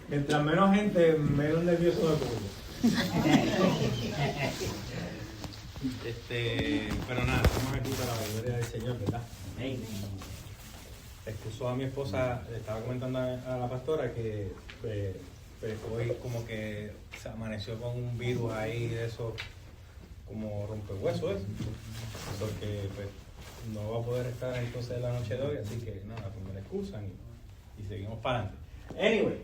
Mientras menos gente, menos nervioso me pongo. Pero nada, estamos aquí para la gloria del Señor, ¿verdad? Excusó a mi esposa, le estaba comentando a la pastora que hoy como que se amaneció con un virus ahí de eso, como rompehuesos, porque pues no va a poder estar entonces la noche de hoy, así que nada, pues me la excusan y seguimos para adelante. Anyway,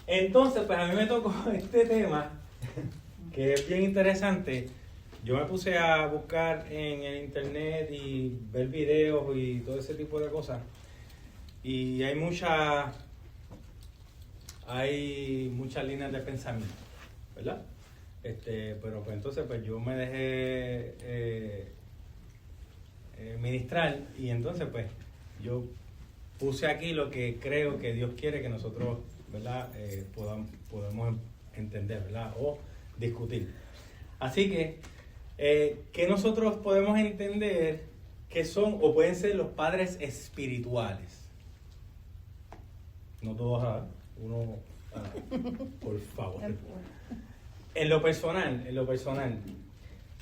entonces pues a mí me tocó este tema que es bien interesante. Yo me puse a buscar en el internet y ver videos y todo ese tipo de cosas. Y hay muchas líneas de pensamiento, ¿verdad? Pero pues entonces pues yo me dejé ministrar y entonces pues yo puse aquí lo que creo que Dios quiere que nosotros, ¿verdad? Podamos entender, ¿verdad? O discutir. Así que nosotros podemos entender que son o pueden ser los padres espirituales. No todos, por favor. En lo personal,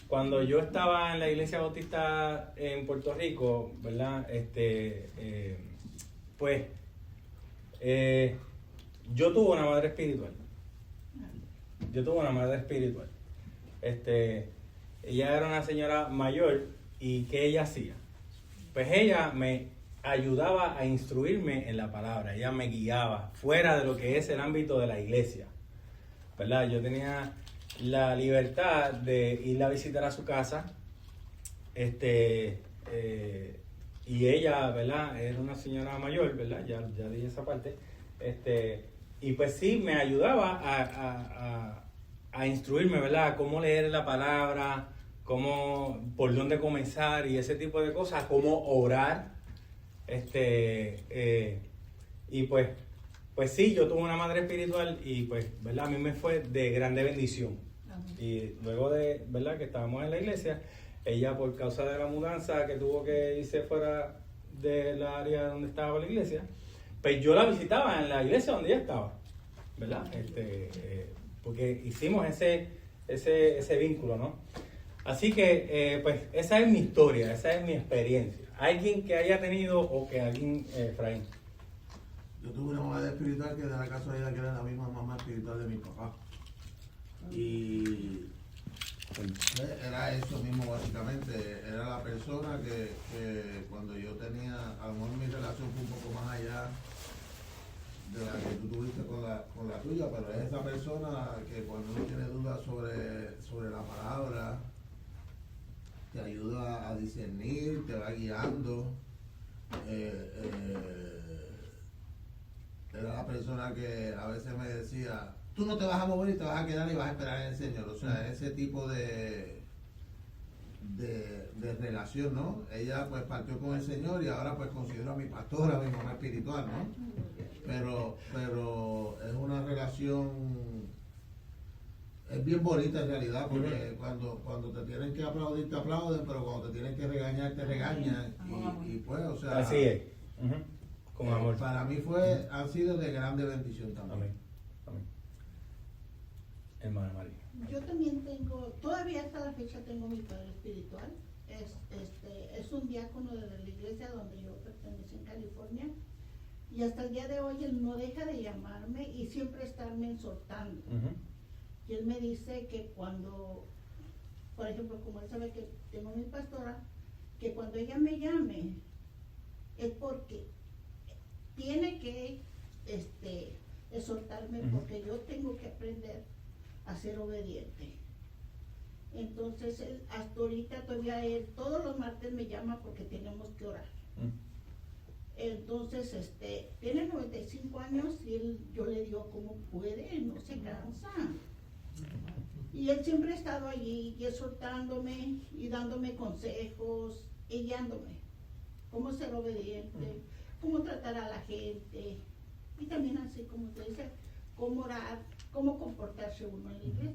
cuando yo estaba en la Iglesia Bautista en Puerto Rico, ¿verdad? Yo tuve una madre espiritual. Ella era una señora mayor y ¿qué ella hacía? Pues ella me ayudaba a instruirme en la palabra, ella me guiaba fuera de lo que es el ámbito de la iglesia, ¿verdad? Yo tenía la libertad de ir a visitar a su casa, y ella, ¿verdad? Era una señora mayor, ¿verdad? Ya dije esa parte, y pues sí, me ayudaba a instruirme, ¿verdad? Cómo leer la palabra, por dónde comenzar y ese tipo de cosas, cómo orar. Y pues sí, yo tuve una madre espiritual y pues, ¿verdad? A mí me fue de grande bendición. Y luego de, ¿verdad? Que estábamos en la iglesia, ella por causa de la mudanza que tuvo que irse fuera del área donde estaba la iglesia, pues yo la visitaba en la iglesia donde ella estaba, ¿verdad? Porque hicimos ese vínculo, ¿no? Así que, pues, esa es mi historia, esa es mi experiencia. ¿Alguien que haya tenido o que alguien, Efraín? Yo tuve una madre espiritual que da la casualidad que era la misma mamá espiritual de mi papá. Y era eso mismo básicamente. Era la persona que cuando yo tenía, a lo mejor mi relación fue un poco más allá de la que tú tuviste con la tuya, pero es esa persona que cuando uno tiene dudas sobre la palabra, te ayuda a discernir, te va guiando. Era la persona que a veces me decía, tú no te vas a mover y te vas a quedar y vas a esperar en el Señor. O sea, ese tipo de relación, ¿no? Ella pues partió con el Señor y ahora pues considero a mi pastora, a mi mamá espiritual, ¿no? Pero es una relación, es bien bonita en realidad, porque cuando te tienen que aplaudir, te aplauden, pero cuando te tienen que regañar, te regañan. Y pues, o sea... Así es. Con amor. Para mí ha sido de grande bendición también. Amén. Hermana María. Yo también todavía hasta la fecha tengo mi padre espiritual. Es un diácono de la iglesia donde yo pertenezco en California. Y hasta el día de hoy él no deja de llamarme y siempre estarme exhortando. Y él me dice que cuando, por ejemplo, como él sabe que tengo mi pastora, que cuando ella me llame es porque tiene que exhortarme, porque yo tengo que aprender a ser obediente. Entonces él, hasta ahorita todavía todos los martes me llama porque tenemos que orar. Entonces tiene 95 años y yo le digo, ¿cómo puede? No se cansa. Y él siempre ha estado allí y exhortándome y dándome consejos y guiándome. Cómo ser obediente, cómo tratar a la gente. Y también así como usted dice, cómo orar, cómo comportarse uno en la iglesia.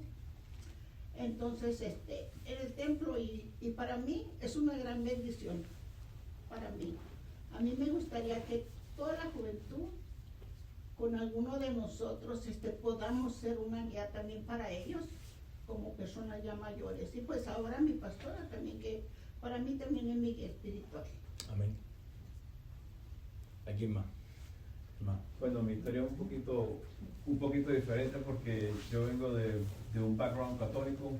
Entonces, en el templo y para mí es una gran bendición. Para mí. A mí me gustaría que toda la juventud, con alguno de nosotros, podamos ser una guía también para ellos, como personas ya mayores. Y pues ahora mi pastora también, que para mí también es mi guía espiritual. Amén. ¿A quién más? Bueno, mi historia es un poquito diferente porque yo vengo de un background católico.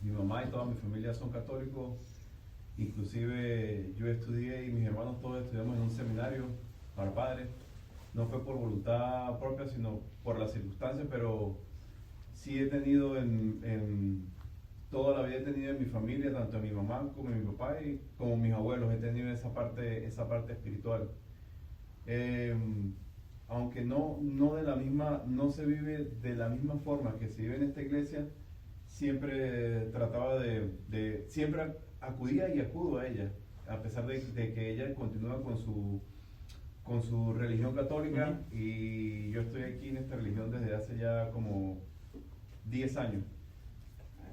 Mi mamá y toda mi familia son católicos. Inclusive yo estudié y mis hermanos todos estudiamos en un seminario para padres. No fue por voluntad propia, sino por las circunstancias, pero sí he tenido toda la vida he tenido en mi familia, tanto en mi mamá como en mi papá y como mis abuelos, he tenido esa parte espiritual. Aunque no se vive de la misma forma que se vive en esta iglesia, siempre trataba siempre acudía y acudo a ella, a pesar de que ella continúa con su religión católica. Uh-huh. Y yo estoy aquí en esta religión desde hace ya como 10 años.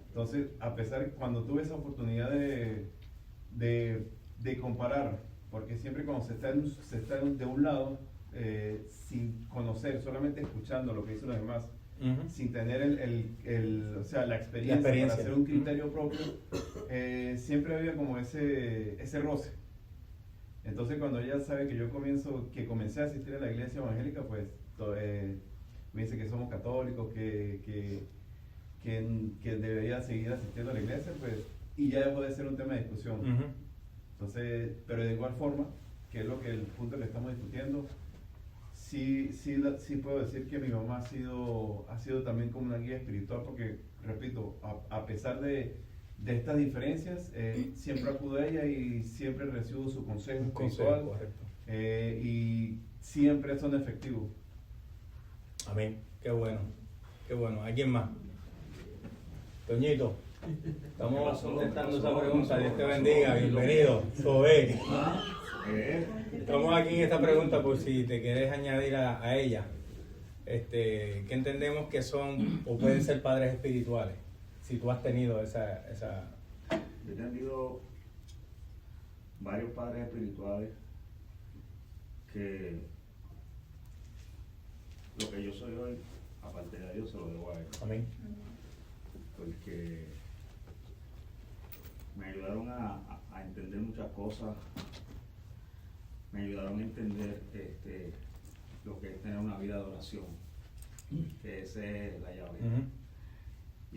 Entonces, a pesar, cuando tuve esa oportunidad de comparar, porque siempre cuando se está de un lado, sin conocer, solamente escuchando lo que dicen los demás, uh-huh, sin tener la experiencia para hacer un criterio propio, siempre había como ese roce. Entonces, cuando ella sabe que comencé a asistir a la iglesia evangélica, pues me dice que somos católicos, que debería seguir asistiendo a la iglesia, pues, y ya dejó de ser un tema de discusión. Uh-huh. Entonces, pero de igual forma, que es el punto que estamos discutiendo, sí puedo decir que mi mamá ha sido también como una guía espiritual, porque, repito, a pesar de estas diferencias, siempre acudo a ella y siempre recibo su consejo espiritual, y siempre son efectivos. Amén. Qué bueno. ¿Alguien más? Toñito, estamos contestando esa pregunta. Dios te bendiga, bienvenido. Sobe. Estamos aquí en esta pregunta por si te quieres añadir a ella. ¿Qué entendemos que son o pueden ser padres espirituales? Si tú has tenido esa... Yo he tenido varios padres espirituales que lo que yo soy hoy, aparte de Dios, se lo debo a ellos. Amén. Porque me ayudaron a entender muchas cosas, me ayudaron a entender lo que es tener una vida de oración, que esa es la llave. Uh-huh.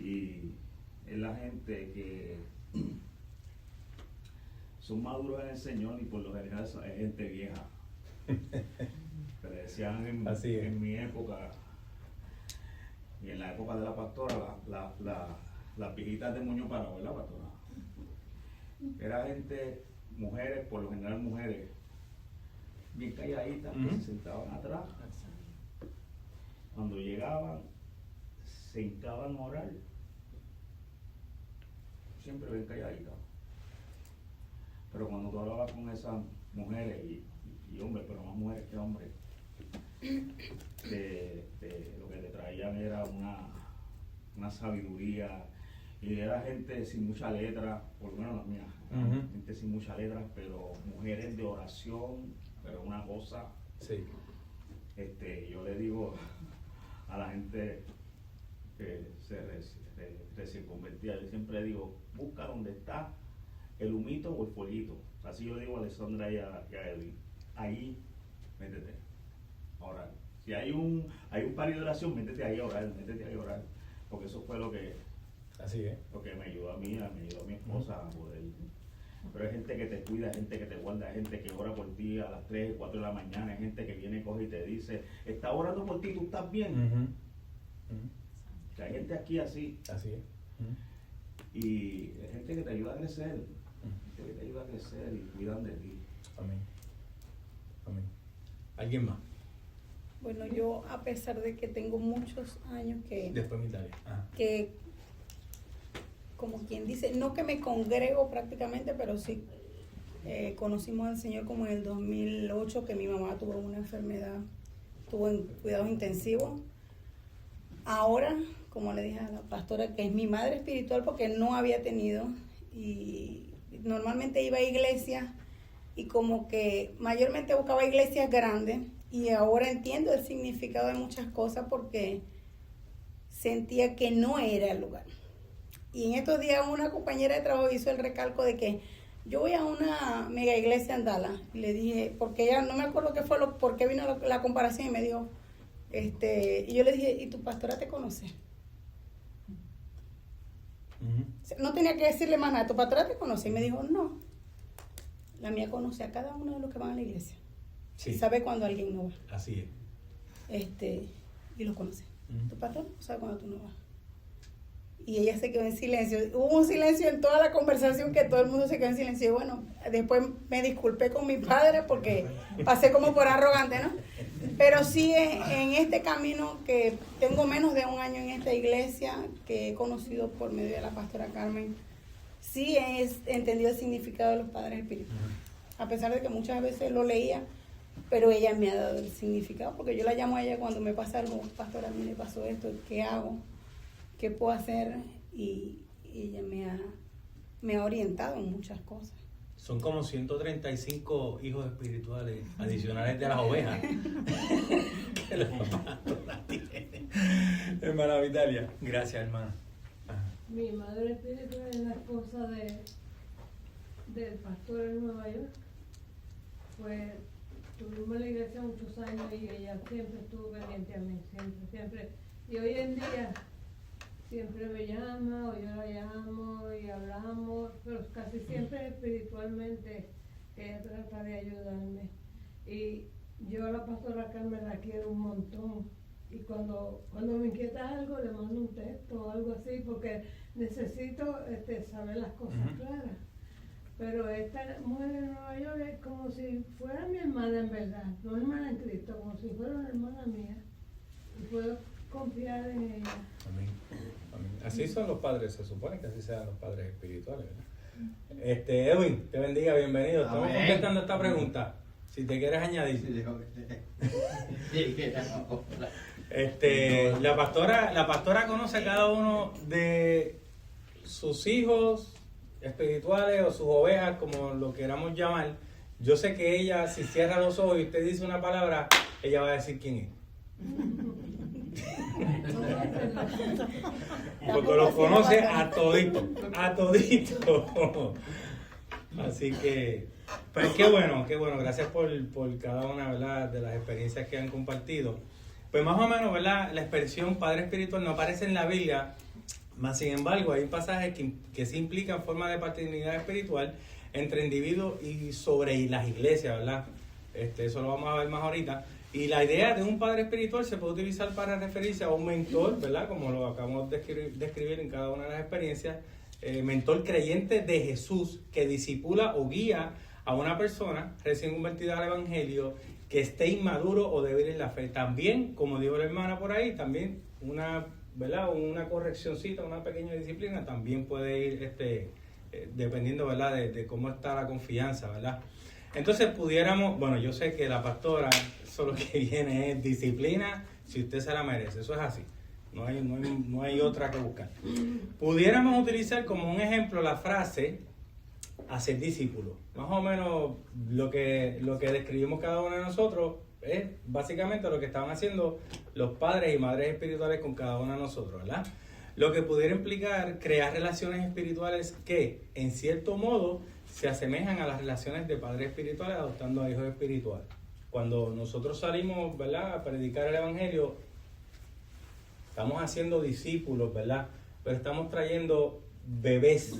Y es la gente que son maduros en el Señor y por lo general es gente vieja. Que le decían en mi época y en la época de la pastora, las viejitas de moño parado, ¿verdad, pastora? Era gente, mujeres, por lo general mujeres, bien calladitas, uh-huh, que se sentaban atrás. Cuando llegaban, se hincaban a orar, siempre bien calladitas. Pero cuando tú hablabas con esas mujeres y hombres, pero más mujeres que hombres, lo que te traían era una sabiduría, y era gente sin mucha letra, por lo menos las mías, uh-huh, gente sin mucha letra, pero mujeres de oración, pero una cosa. Sí. Yo le digo a la gente que se recién convertía, yo siempre digo, busca donde está el humito o el fueguito. Así yo le digo a Alessandra y a Edwin, ahí métete a orar. Si hay un par de oración, métete ahí a orar, porque eso fue lo que me ayudó a mí, me ayudó a mi esposa a poder. Pero hay gente que te cuida, hay gente que te guarda, hay gente que ora por ti a las 3, 4 de la mañana, hay gente que viene, coge y te dice, está orando por ti, tú estás bien. Uh-huh. Uh-huh. Que hay gente aquí así. Así es. Uh-huh. Y hay gente que te ayuda a crecer, y cuidan de ti. Amén. ¿Alguien más? Bueno, yo a pesar de que tengo muchos años Después mi Italia. Que, como quien dice, no que me congrego prácticamente, pero sí conocimos al Señor como en el 2008, que mi mamá tuvo una enfermedad, estuvo en cuidados intensivos. Ahora, como le dije a la pastora, que es mi madre espiritual porque no había tenido, y normalmente iba a iglesia y como que mayormente buscaba iglesias grandes y ahora entiendo el significado de muchas cosas porque sentía que no era el lugar. Y en estos días una compañera de trabajo hizo el recalco de que yo voy a una mega iglesia en Dallas. Y le dije, porque ella no me acuerdo qué fue por qué vino la comparación y me dijo, y yo le dije, ¿y tu pastora te conoce? No tenía que decirle más nada, ¿tu pastora te conoce? Y me dijo, no, la mía conoce a cada uno de los que van a la iglesia. Sí. Y sabe cuando alguien no va. Así es. Y los conoce. Tu pastor no sabe cuando tú no vas. Y ella se quedó en silencio. Hubo un silencio en toda la conversación que todo el mundo se quedó en silencio. Y bueno, después me disculpé con mi padre porque pasé como por arrogante, ¿no? Pero sí en este camino que tengo menos de un año en esta iglesia, que he conocido por medio de la pastora Carmen, sí he entendido el significado de los padres espirituales. A pesar de que muchas veces lo leía, pero ella me ha dado el significado, porque yo la llamo a ella cuando me pasa algo, pastora, a mí me pasó esto, ¿qué hago? ¿Qué puedo hacer? Y ella me ha orientado en muchas cosas. Son como 135 hijos espirituales adicionales de las ovejas que la pastora tiene. Hermana Vitalia, gracias, hermana. Ajá. Mi madre espiritual es la esposa del pastor en Nueva York. Pues tuvimos en la iglesia muchos años y ella siempre estuvo pendiente a mí, siempre. Y hoy en día siempre me llama, o yo la llamo y hablamos, pero casi siempre espiritualmente ella trata de ayudarme. Y yo a la pastora Carmen la quiero un montón. Y cuando me inquieta algo, le mando un texto o algo así, porque necesito saber las cosas claras. Pero esta mujer de Nueva York es como si fuera mi hermana en verdad, no hermana en Cristo, como si fuera una hermana mía. Y puedo confiar en ella. Amén. Amén. Así son los padres, se supone que así sean los padres espirituales, ¿verdad? Edwin, te bendiga, bienvenido. Estamos Amén. contestando esta pregunta. Si te quieres añadir. La pastora conoce a cada uno de sus hijos espirituales o sus ovejas, como lo queramos llamar. Yo sé que ella, si cierra los ojos y usted dice una palabra, ella va a decir quién es. Porque los conoce a todito. Así que, pues qué bueno, gracias por cada una, ¿verdad?, de las experiencias que han compartido. Pues más o menos, ¿verdad?, la expresión padre espiritual no aparece en la Biblia, más sin embargo hay pasajes que sí implican forma de paternidad espiritual entre individuos y sobre las iglesias, ¿verdad? Eso lo vamos a ver más ahorita. Y la idea de un padre espiritual se puede utilizar para referirse a un mentor, ¿verdad?, como lo acabamos de describir en cada una de las experiencias, mentor creyente de Jesús que disipula o guía a una persona recién convertida al evangelio que esté inmaduro o débil en la fe. También, como dijo la hermana por ahí, también ¿verdad?, una correccioncita, una pequeña disciplina también puede ir dependiendo, ¿verdad?, de cómo está la confianza, ¿verdad? Entonces pudiéramos, bueno, yo sé que la pastora, eso lo que viene es disciplina si usted se la merece, eso es así. No hay otra que buscar. Pudiéramos utilizar como un ejemplo la frase hacer discípulos. Más o menos lo que describimos cada uno de nosotros es básicamente lo que estaban haciendo los padres y madres espirituales con cada uno de nosotros, ¿verdad? Lo que pudiera implicar crear relaciones espirituales que, en cierto modo, se asemejan a las relaciones de padres espirituales adoptando a hijos espirituales. Cuando nosotros salimos, ¿verdad?, a predicar el evangelio, estamos haciendo discípulos, ¿verdad? Pero estamos trayendo bebés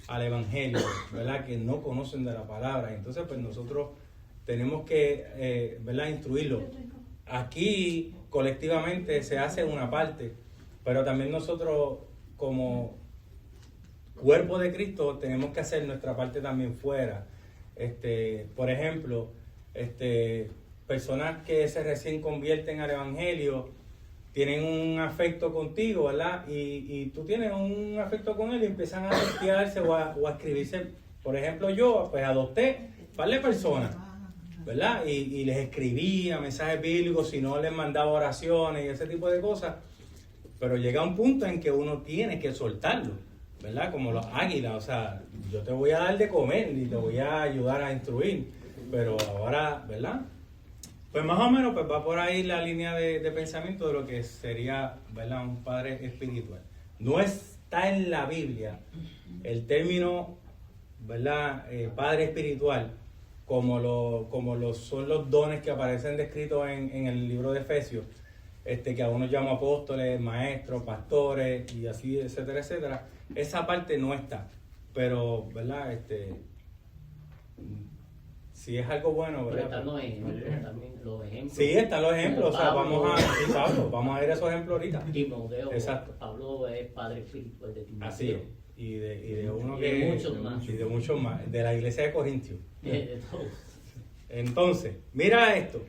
al evangelio, ¿verdad?, que no conocen de la palabra. Entonces, pues nosotros tenemos que, ¿verdad?, instruirlos. Aquí, colectivamente, se hace una parte, pero también nosotros, como cuerpo de Cristo, tenemos que hacer nuestra parte también fuera. Por ejemplo, personas que se recién convierten al evangelio tienen un afecto contigo, ¿verdad? Y tú tienes un afecto con él y empiezan a testearse o a escribirse. Por ejemplo, yo pues adopté varias personas, ¿verdad? Y les escribía mensajes bíblicos, si no les mandaba oraciones y ese tipo de cosas. Pero llega un punto en que uno tiene que soltarlo. ¿verdad? Como los águilas, o sea, yo te voy a dar de comer y te voy a ayudar a instruir, pero ahora, ¿verdad? Pues más o menos pues va por ahí la línea de pensamiento de lo que sería, ¿verdad? Un padre espiritual. No está en la Biblia el término, ¿verdad? Padre espiritual, como son los dones que aparecen descritos en el libro de Efesios, que a unos llama apóstoles, maestros, pastores y así, etcétera, etcétera. Esa parte no está, pero, ¿verdad? Si es algo bueno, Pero ¿verdad? están los ejemplos también, los ejemplos. Sí, están los ejemplos, o sea, Pablo, vamos a ir a esos ejemplos ahorita. Timoteo, Exacto. Pablo es padre espiritual de Timoteo. Así es. Y de uno Y que... de muchos más. Y de muchos más. De la iglesia de Corintios. De todos. Entonces, mira esto.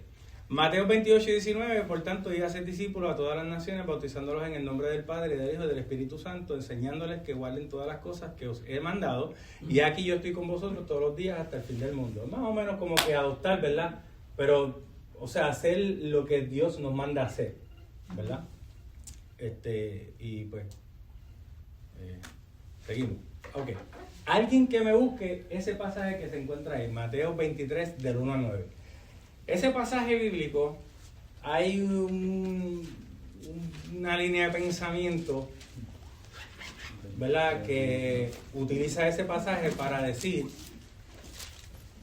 Mateo 28 y 19, por tanto, id a ser discípulos a todas las naciones, bautizándolos en el nombre del Padre, y del Hijo y del Espíritu Santo, enseñándoles que guarden todas las cosas que os he mandado. Y aquí yo estoy con vosotros todos los días hasta el fin del mundo. Más o menos como que adoptar, ¿verdad? Pero, o sea, hacer lo que Dios nos manda a hacer, ¿verdad? Y pues, seguimos. Ok. Alguien que me busque ese pasaje que se encuentra ahí, Mateo 23, del 1 al 9. Ese pasaje bíblico, hay una línea de pensamiento, ¿verdad?, que utiliza ese pasaje para decir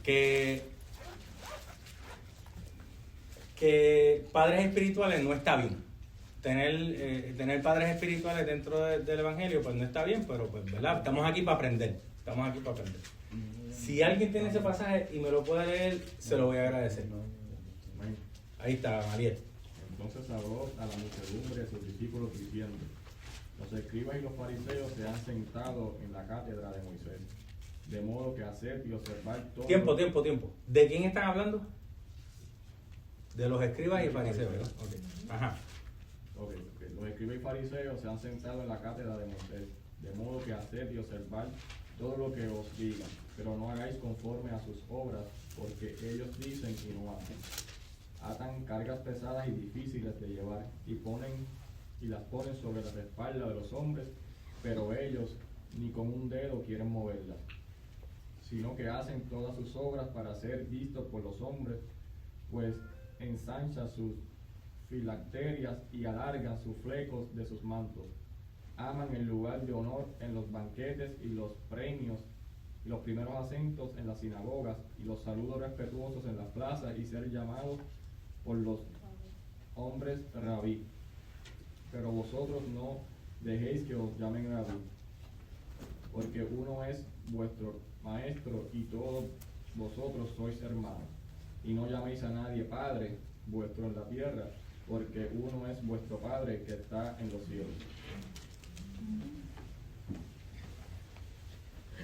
que padres espirituales no está bien. Tener padres espirituales dentro del Evangelio, pues no está bien, pero pues, ¿verdad? Estamos aquí para aprender. Si alguien tiene ese pasaje y me lo puede leer, se lo voy a agradecer. Ahí está, Mariel. Entonces habló a la muchedumbre de sus discípulos diciendo: los escribas y los fariseos se han sentado en la cátedra de Moisés, de modo que hacer y observar todo. Tiempo. ¿De quién están hablando? De los escribas y fariseos, ¿verdad? Okay. Ajá. Okay. Los escribas y fariseos se han sentado en la cátedra de Moisés, de modo que hacer y observar todo lo que os digan, pero no hagáis conforme a sus obras, porque ellos dicen y no hacen. Atan cargas pesadas y difíciles de llevar y las ponen sobre la espalda de los hombres, pero ellos ni con un dedo quieren moverlas, sino que hacen todas sus obras para ser vistos por los hombres, pues ensanchan sus filacterias y alargan sus flecos de sus mantos. Aman el lugar de honor en los banquetes y los premios y los primeros acentos en las sinagogas y los saludos respetuosos en las plazas y ser llamados por los hombres rabí. Pero vosotros no dejéis que os llamen rabí, porque uno es vuestro maestro y todos vosotros sois hermanos. Y no llaméis a nadie padre vuestro en la tierra, porque uno es vuestro Padre que está en los cielos.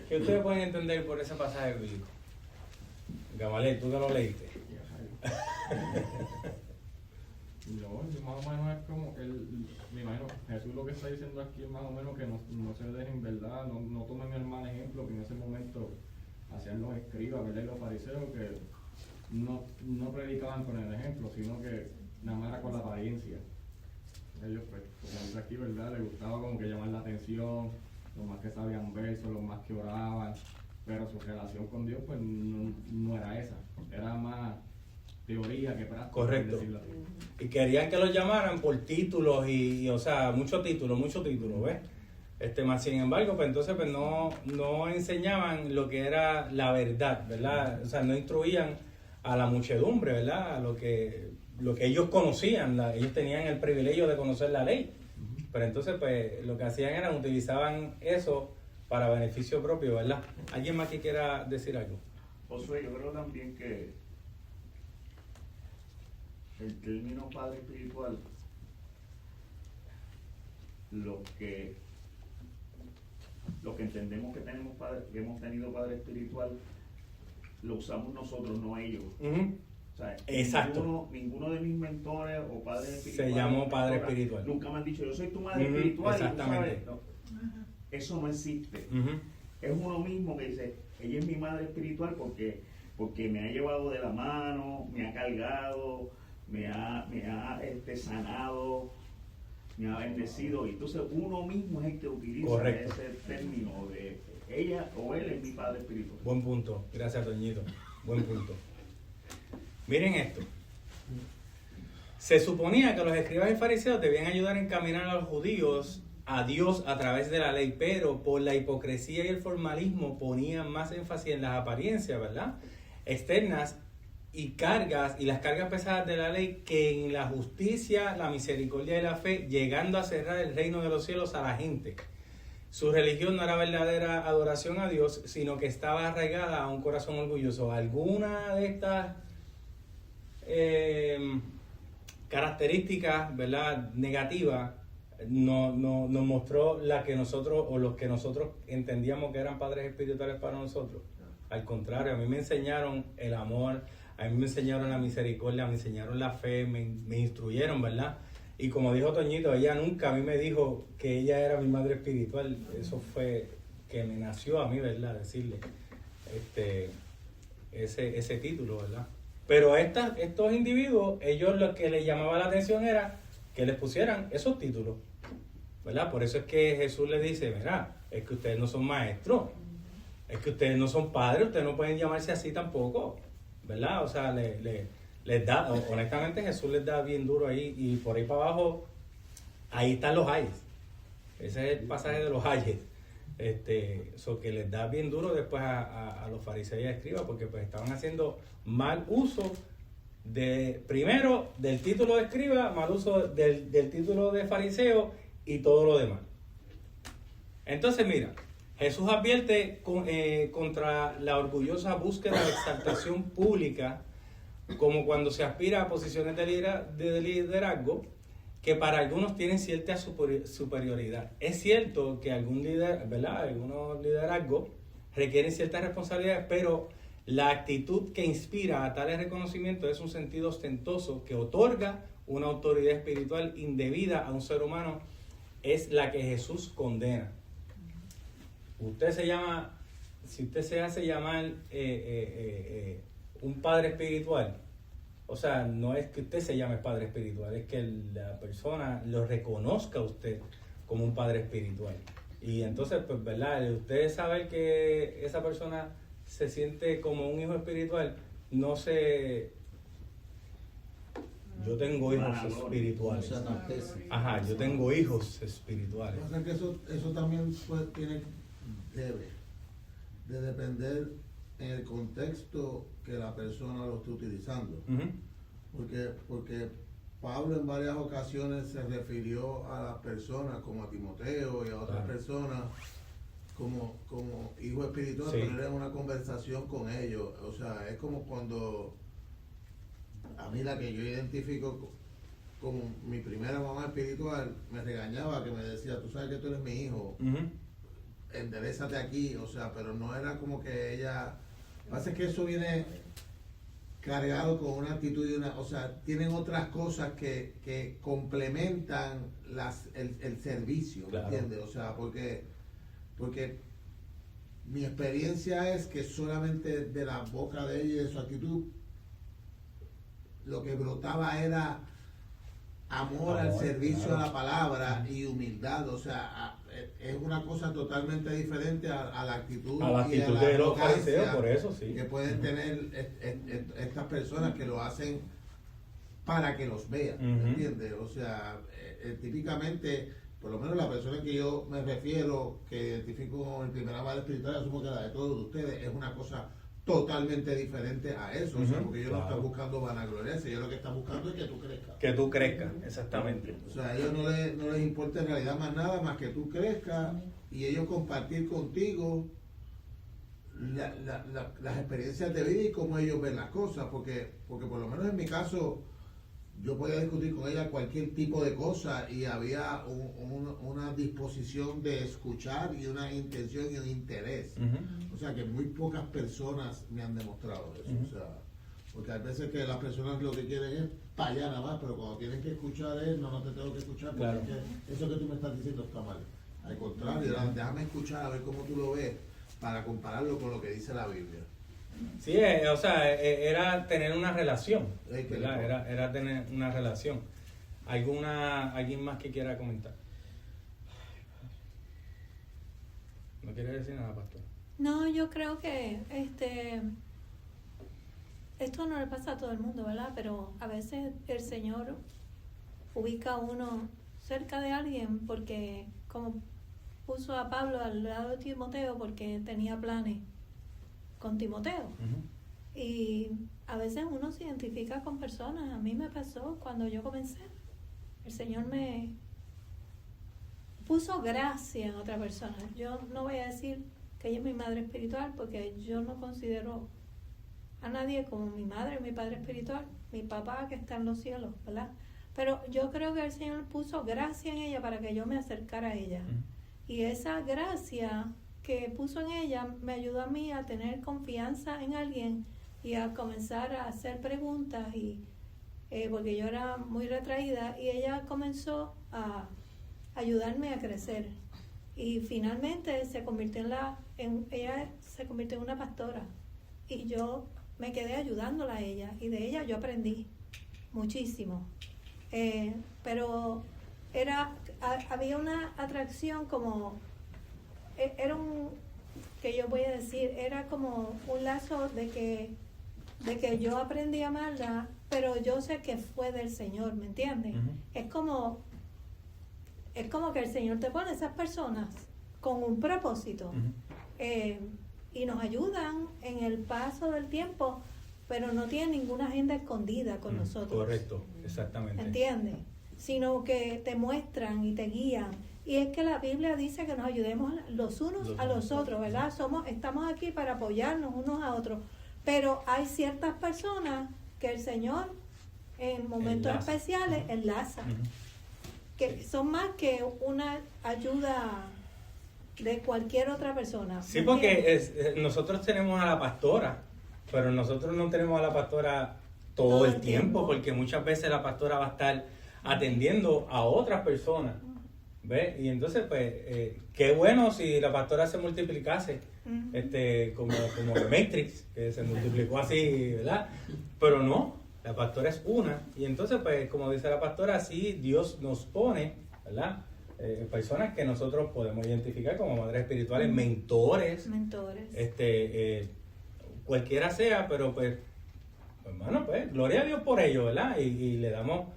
¿Qué ustedes pueden entender por ese pasaje bíblico? Gamaliel, tú que lo leíste. No, más o menos es como me imagino, Jesús lo que está diciendo aquí es más o menos que no se dejen, ¿verdad? No tomen el mal ejemplo que en ese momento hacían los escribas, ¿verdad? Y los fariseos, que no predicaban con el ejemplo, sino que nada más era con la apariencia. Ellos, pues, como dice aquí, ¿verdad? Les gustaba como que llamar la atención, los más que sabían versos, los más que oraban, pero su relación con Dios, pues, no era esa. Era más teoría que práctica. Correcto. Decirlo así. Y querían que los llamaran por títulos y o sea, muchos títulos, ¿ves? Más sin embargo, pues entonces pues no enseñaban lo que era la verdad, ¿verdad? O sea, no instruían a la muchedumbre, ¿verdad? A lo que ellos conocían, ellos tenían el privilegio de conocer la ley. Pero entonces pues lo que hacían era utilizaban eso para beneficio propio, ¿verdad? ¿Alguien más que quiera decir algo? Josué, yo creo también que el término padre espiritual, lo que entendemos que tenemos padre, que hemos tenido padre espiritual, lo usamos nosotros, no ellos. Uh-huh. O sea, exacto. Ninguno de mis mentores o padres espirituales se llamó padre espiritual. Nunca me han dicho, yo soy tu madre uh-huh. espiritual. Exactamente. Y tú sabes, no, eso no existe. Uh-huh. Es uno mismo que dice, ella es mi madre espiritual porque me ha llevado de la mano, me ha cargado, me ha sanado, me ha bendecido. Y entonces uno mismo es el que utiliza Correcto. ese término de ella o él es mi padre espiritual. Buen punto. Gracias, Toñito. Buen punto. Miren esto. Se suponía que los escribas y fariseos debían ayudar a encaminar a los judíos a Dios a través de la ley, pero por la hipocresía y el formalismo ponían más énfasis en las apariencias, ¿verdad?, externas y las cargas pesadas de la ley que en la justicia, la misericordia y la fe, llegando a cerrar el reino de los cielos a la gente. Su religión no era verdadera adoración a Dios, sino que estaba arraigada a un corazón orgulloso. Alguna de estas características, ¿verdad?, negativas, nos mostró la que nosotros, o los que nosotros entendíamos que eran padres espirituales para nosotros. Al contrario, a mí me enseñaron el amor, a mí me enseñaron la misericordia, me enseñaron la fe, me instruyeron, ¿verdad? Y como dijo Toñito, ella nunca a mí me dijo que ella era mi madre espiritual. Eso fue que me nació a mí, ¿verdad?, decirle ese título, ¿verdad? Pero estos individuos, ellos lo que les llamaba la atención era que les pusieran esos títulos, ¿verdad? Por eso es que Jesús les dice, mira, es que ustedes no son maestros, es que ustedes no son padres, ustedes no pueden llamarse así tampoco, ¿verdad? O sea, les da, honestamente Jesús les da bien duro ahí, y por ahí para abajo, ahí están los ayes. Ese es el pasaje de los ayes. Eso que les da bien duro después a los fariseos y a escribas, porque pues estaban haciendo mal uso primero del título de escriba, mal uso del título de fariseo y todo lo demás. Entonces mira, Jesús advierte contra la orgullosa búsqueda de exaltación pública, como cuando se aspira a posiciones de liderazgo que para algunos tienen cierta superioridad. Es cierto que algunos liderazgos requieren ciertas responsabilidades, pero la actitud que inspira a tales reconocimientos es un sentido ostentoso que otorga una autoridad espiritual indebida a un ser humano, es la que Jesús condena. Si usted se hace llamar un padre espiritual, o sea, no es que usted se llame padre espiritual, es que la persona lo reconozca a usted como un padre espiritual. Y entonces, pues, ¿verdad? Usted sabe que esa persona se siente como un hijo espiritual, no sé. Yo tengo hijos espirituales. Ajá, yo tengo hijos espirituales. O sea que eso también debe de depender en el contexto que la persona lo esté utilizando. Porque Pablo en varias ocasiones se refirió a las personas como a Timoteo y a otras personas como hijo espiritual, Sí. pero era una conversación con ellos. O sea, es como cuando a mí la que yo identifico como mi primera mamá espiritual me regañaba, que me decía, tú sabes que tú eres mi hijo, enderezate aquí, o sea, pero no era como que ella. Pasa que eso viene cargado con una actitud y o sea, tienen otras cosas que complementan el servicio, ¿me entiendes? O sea, porque mi experiencia es que solamente de la boca de ella y de su actitud lo que brotaba era amor al servicio, a la palabra y humildad. O sea, es una cosa totalmente diferente a la actitud, de los fariseos, por eso sí. Que pueden tener estas personas que lo hacen para que los vean, ¿me entiendes? O sea, típicamente, por lo menos la persona que yo me refiero, que identifico como el primer amor espiritual, asumo que la de todos ustedes es una cosa totalmente diferente a eso, o sea, porque ellos no están buscando vanagloriarse, ellos lo que están buscando es que tú crezcas. Que tú crezcas, exactamente. O sea, a ellos no les importa en realidad más nada más que tú crezcas y ellos compartir contigo las experiencias de vida y cómo ellos ven las cosas, porque por lo menos en mi caso yo podía discutir con ella cualquier tipo de cosa y había una disposición de escuchar y una intención y un interés. O sea que muy pocas personas me han demostrado eso. O sea, porque hay veces que las personas lo que quieren es para allá nada más, pero cuando tienen que escuchar es, no te tengo que escuchar porque Claro. es que eso que tú me estás diciendo está mal. Al contrario, déjame escuchar a ver cómo tú lo ves para compararlo con lo que dice la Biblia. Sí, o sea, era tener una relación, ¿verdad? Era tener una relación. ¿Alguien más que quiera comentar? ¿No quiere decir nada, pastor? No, yo creo que esto no le pasa a todo el mundo, ¿verdad? Pero a veces el Señor ubica a uno cerca de alguien porque, como puso a Pablo al lado de Timoteo, porque tenía planes con Timoteo. Uh-huh. Y a veces uno se identifica con personas. A mí me pasó cuando yo comencé. El Señor me puso gracia en otra persona. Yo no voy a decir que ella es mi madre espiritual porque yo no considero a nadie como mi madre, mi padre espiritual, mi papá que está en los cielos, ¿verdad? Pero yo creo que el Señor puso gracia en ella para que yo me acercara a ella. Y esa gracia que puso en ella me ayudó a mí a tener confianza en alguien y a comenzar a hacer preguntas y porque yo era muy retraída y ella comenzó a ayudarme a crecer y finalmente se convirtió ella se convirtió en una pastora y yo me quedé ayudándola a ella y de ella yo aprendí muchísimo, pero había una atracción como era que yo voy a decir, era como un lazo de que yo aprendí a amarla, pero yo sé que fue del Señor, ¿me entiendes? Uh-huh. Es como que el Señor te pone esas personas con un propósito. Uh-huh. Y nos ayudan en el paso del tiempo, pero no tienen ninguna agenda escondida con nosotros. Correcto, exactamente. ¿Entiendes? Sino que te muestran y te guían. Y es que la Biblia dice que nos ayudemos los unos a los otros, ¿verdad? Estamos aquí para apoyarnos unos a otros. Pero hay ciertas personas que el Señor en momentos especiales enlaza. Uh-huh. Que son más que una ayuda de cualquier otra persona. Sí, porque nosotros tenemos a la pastora, pero nosotros no tenemos a la pastora todo el tiempo, porque muchas veces la pastora va a estar atendiendo a otras personas, ¿ves? Y entonces, pues, qué bueno si la pastora se multiplicase, como Matrix, que se multiplicó así, ¿verdad? Pero no, la pastora es una, y entonces, pues, como dice la pastora, así Dios nos pone, ¿verdad? Personas que nosotros podemos identificar como madres espirituales, mentores, cualquiera sea, pero pues, hermano, pues, gloria a Dios por ello, ¿verdad? Y le damos,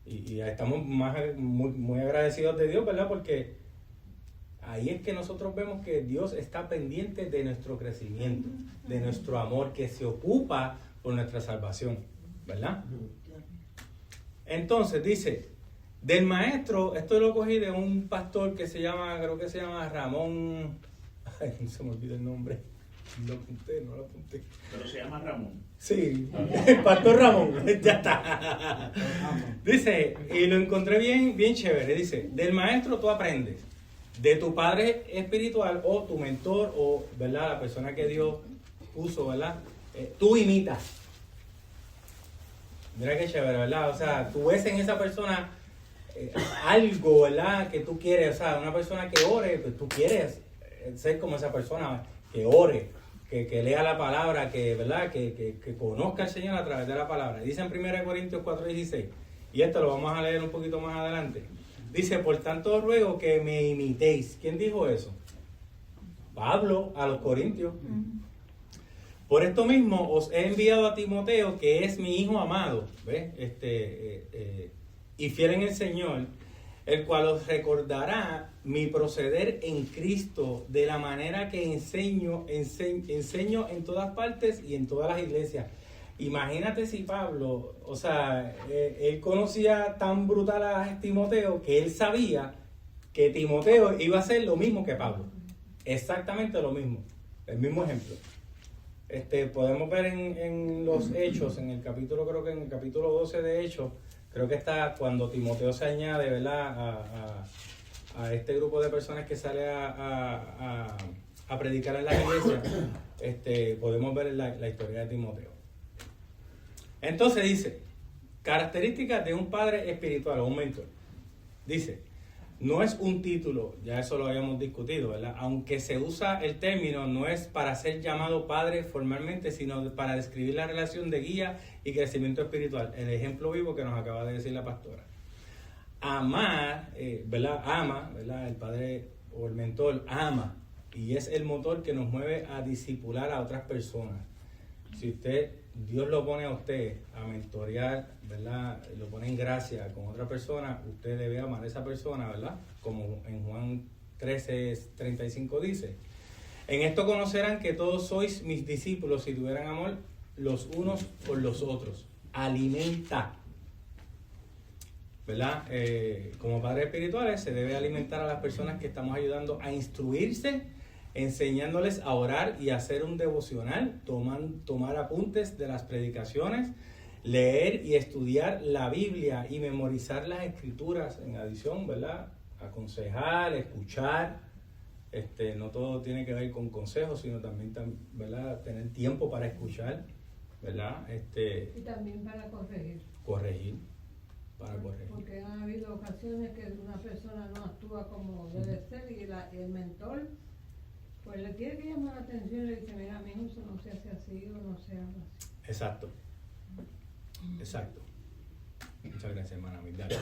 y estamos muy agradecidos de Dios, ¿verdad? Porque ahí es que nosotros vemos que Dios está pendiente de nuestro crecimiento, de nuestro amor, que se ocupa por nuestra salvación, ¿verdad? Entonces dice, del maestro, esto lo cogí de un pastor que se llama, creo que se llama Ramón, ay, no se me olvida el nombre, no lo apunté. Pero se llama Ramón. Sí, el pastor Ramón, ya está. Dice, y lo encontré bien chévere, dice, del maestro tú aprendes, de tu padre espiritual o tu mentor o, ¿verdad?, la persona que Dios puso, ¿verdad?, tú imitas. Mira qué chévere, ¿verdad? O sea, tú ves en esa persona algo, ¿verdad?, que tú quieres, o sea, una persona que ore, pues tú quieres ser como esa persona que ore, que lea la palabra, que, ¿verdad?, que conozca al Señor a través de la palabra. Dice en 1 Corintios 4:16, y esto lo vamos a leer un poquito más adelante. Dice, por tanto os ruego que me imitéis. ¿Quién dijo eso? Pablo a los Corintios. Por esto mismo os he enviado a Timoteo, que es mi hijo amado, ¿ves? Y fiel en el Señor, el cual os recordará mi proceder en Cristo de la manera que enseño en todas partes y en todas las iglesias. Imagínate si Pablo, o sea, él conocía tan brutal a Timoteo que él sabía que Timoteo iba a hacer lo mismo que Pablo. Exactamente lo mismo. El mismo ejemplo. Podemos ver en los Hechos, en el capítulo, creo que en el capítulo 12 de Hechos, creo que está cuando Timoteo se añade, ¿verdad?, a este grupo de personas que sale a predicar en la iglesia. Podemos ver la historia de Timoteo. Entonces dice, características de un padre espiritual o un mentor. Dice, no es un título, ya eso lo habíamos discutido, ¿verdad? Aunque se usa el término, no es para ser llamado padre formalmente, sino para describir la relación de guía y crecimiento espiritual. El ejemplo vivo que nos acaba de decir la pastora. amar, ¿verdad? Ama, ¿verdad? El padre o el mentor ama y es el motor que nos mueve a discipular a otras personas. Si Dios lo pone a usted a mentorear, ¿verdad? Lo pone en gracia con otra persona, usted debe amar a esa persona, ¿verdad? Como en Juan 13:35 dice. En esto conocerán que todos sois mis discípulos si tuvieran amor los unos por los otros. Alimenta. ¿Verdad? Como padres espirituales se debe alimentar a las personas que estamos ayudando a instruirse, enseñándoles a orar y a hacer un devocional, tomar apuntes de las predicaciones, leer y estudiar la Biblia y memorizar las escrituras en adición, ¿verdad? Aconsejar, escuchar. No todo tiene que ver con consejos, sino también, ¿verdad? Tener tiempo para escuchar, ¿verdad? Y también para corregir. Corregir. Para corregir. Porque han habido ocasiones que una persona no actúa como debe ser y el mentor pues le tiene que llamar la atención y le dice, mira, mi hijo, eso no se hace así o no se habla así. Exacto. Exacto. Muchas gracias, hermana Mildred.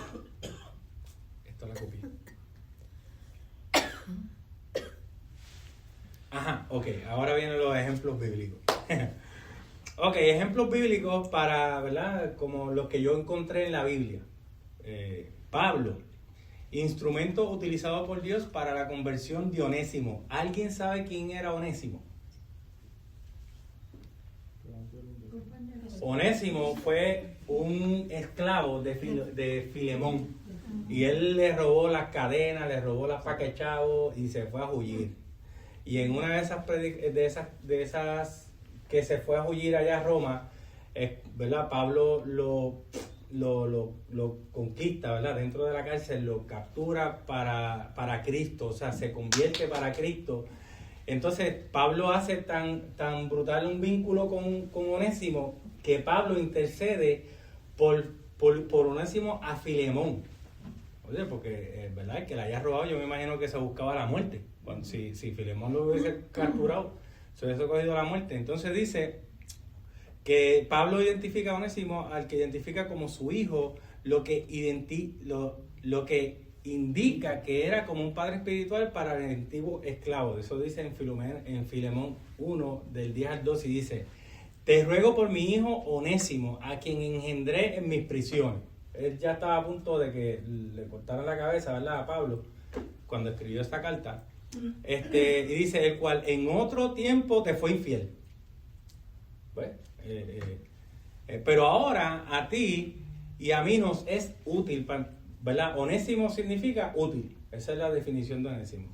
Esto la copié. Ajá, ok. Ahora vienen los ejemplos bíblicos. Ok, ejemplos bíblicos para, ¿verdad? Como los que yo encontré en la Biblia. Pablo, instrumento utilizado por Dios para la conversión de Onésimo. ¿Alguien sabe quién era Onésimo? Onésimo fue un esclavo de Filemón. Y él le robó las cadenas, le robó las pacas de chavo y se fue a huir. Y en una de esas que se fue a huir allá a Roma, ¿verdad? Pablo lo conquista, ¿verdad? Dentro de la cárcel, lo captura para Cristo, o sea, se convierte para Cristo. Entonces, Pablo hace tan brutal un vínculo con Onésimo que Pablo intercede por Onésimo a Filemón. Oye, porque, ¿verdad? El que la haya robado, yo me imagino que se buscaba la muerte. Si Filemón lo hubiese capturado, se hubiese cogido la muerte. Entonces dice que Pablo identifica a Onésimo al que identifica como su hijo, lo que indica que era como un padre espiritual para el antiguo esclavo. Eso dice en Filemón 1, del 10 al 12, y dice: te ruego por mi hijo Onésimo, a quien engendré en mis prisiones. Él ya estaba a punto de que le cortaran la cabeza, ¿verdad?, a Pablo, cuando escribió esta carta. Y dice, el cual en otro tiempo te fue infiel. Pues, pero ahora a ti y a mí nos es útil, ¿verdad? Onésimo significa útil. Esa es la definición de Onésimo.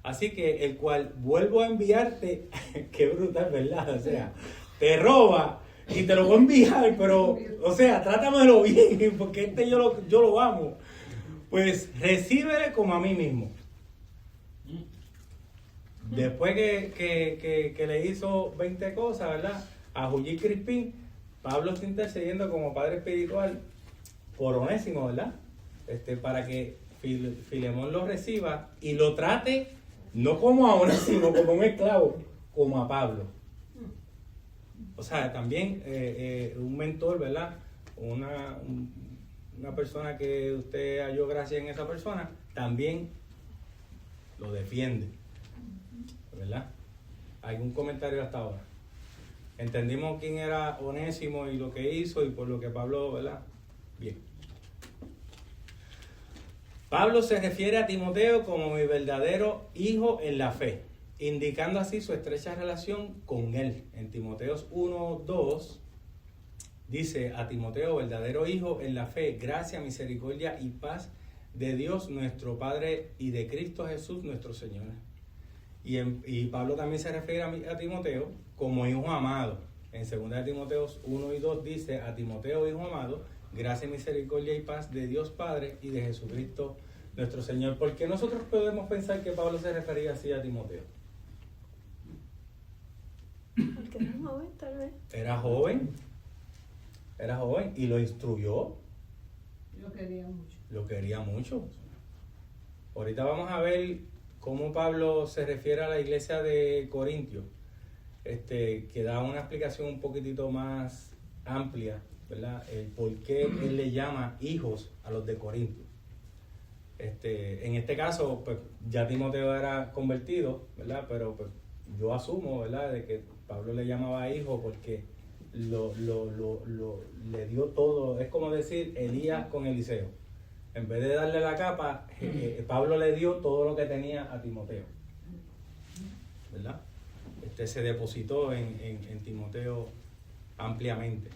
Así que el cual vuelvo a enviarte, qué brutal, ¿verdad? O sea, te roba y te lo voy a enviar, pero, o sea, trátamelo bien, porque yo lo amo. Pues recíbele como a mí mismo. Después que le hizo 20 cosas, ¿verdad?, a Julio Crispín, Pablo está intercediendo como padre espiritual por Onésimo, ¿verdad? Para que Filemón lo reciba y lo trate no como a Onésimo, como un esclavo, como a Pablo. O sea, también un mentor, ¿verdad? Una persona que usted halló gracia en esa persona, también lo defiende, ¿verdad? ¿Algún comentario hasta ahora? Entendimos quién era Onésimo y lo que hizo y por lo que Pablo, ¿verdad? Bien. Pablo se refiere a Timoteo como mi verdadero hijo en la fe, indicando así su estrecha relación con él. En Timoteos 1:2 dice: a Timoteo, verdadero hijo en la fe, gracia, misericordia y paz de Dios nuestro Padre y de Cristo Jesús nuestro Señor. Y Pablo también se refiere a Timoteo como hijo amado. En 2 Timoteos 1:2 dice: a Timoteo, hijo amado, gracia, misericordia y paz de Dios Padre y de Jesucristo nuestro Señor. ¿Por qué nosotros podemos pensar que Pablo se refería así a Timoteo? Porque era joven, tal vez. Era joven y lo instruyó. Lo quería mucho. Ahorita vamos a ver cómo Pablo se refiere a la iglesia de Corintios, que da una explicación un poquitito más amplia, ¿verdad? El por qué él le llama hijos a los de Corintios. En este caso, pues ya Timoteo era convertido, ¿verdad? Pero pues yo asumo, ¿verdad?, de que Pablo le llamaba hijo porque le dio todo. Es como decir Elías con Eliseo. En vez de darle la capa, Pablo le dio todo lo que tenía a Timoteo, ¿verdad? Se depositó en Timoteo ampliamente.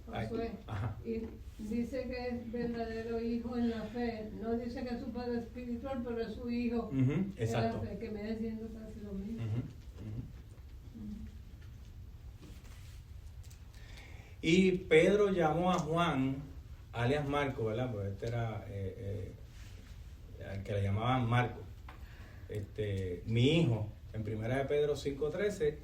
Josué, Ajá. y dice que es verdadero hijo en la fe. No dice que es su padre espiritual, pero es su hijo Exacto. en la fe, que me siendo casi lo mismo. Y Pedro llamó a Juan, alias Marco, ¿verdad? Pues este era el que le llamaban Marco. Mi hijo, en 1 de Pedro 5:13,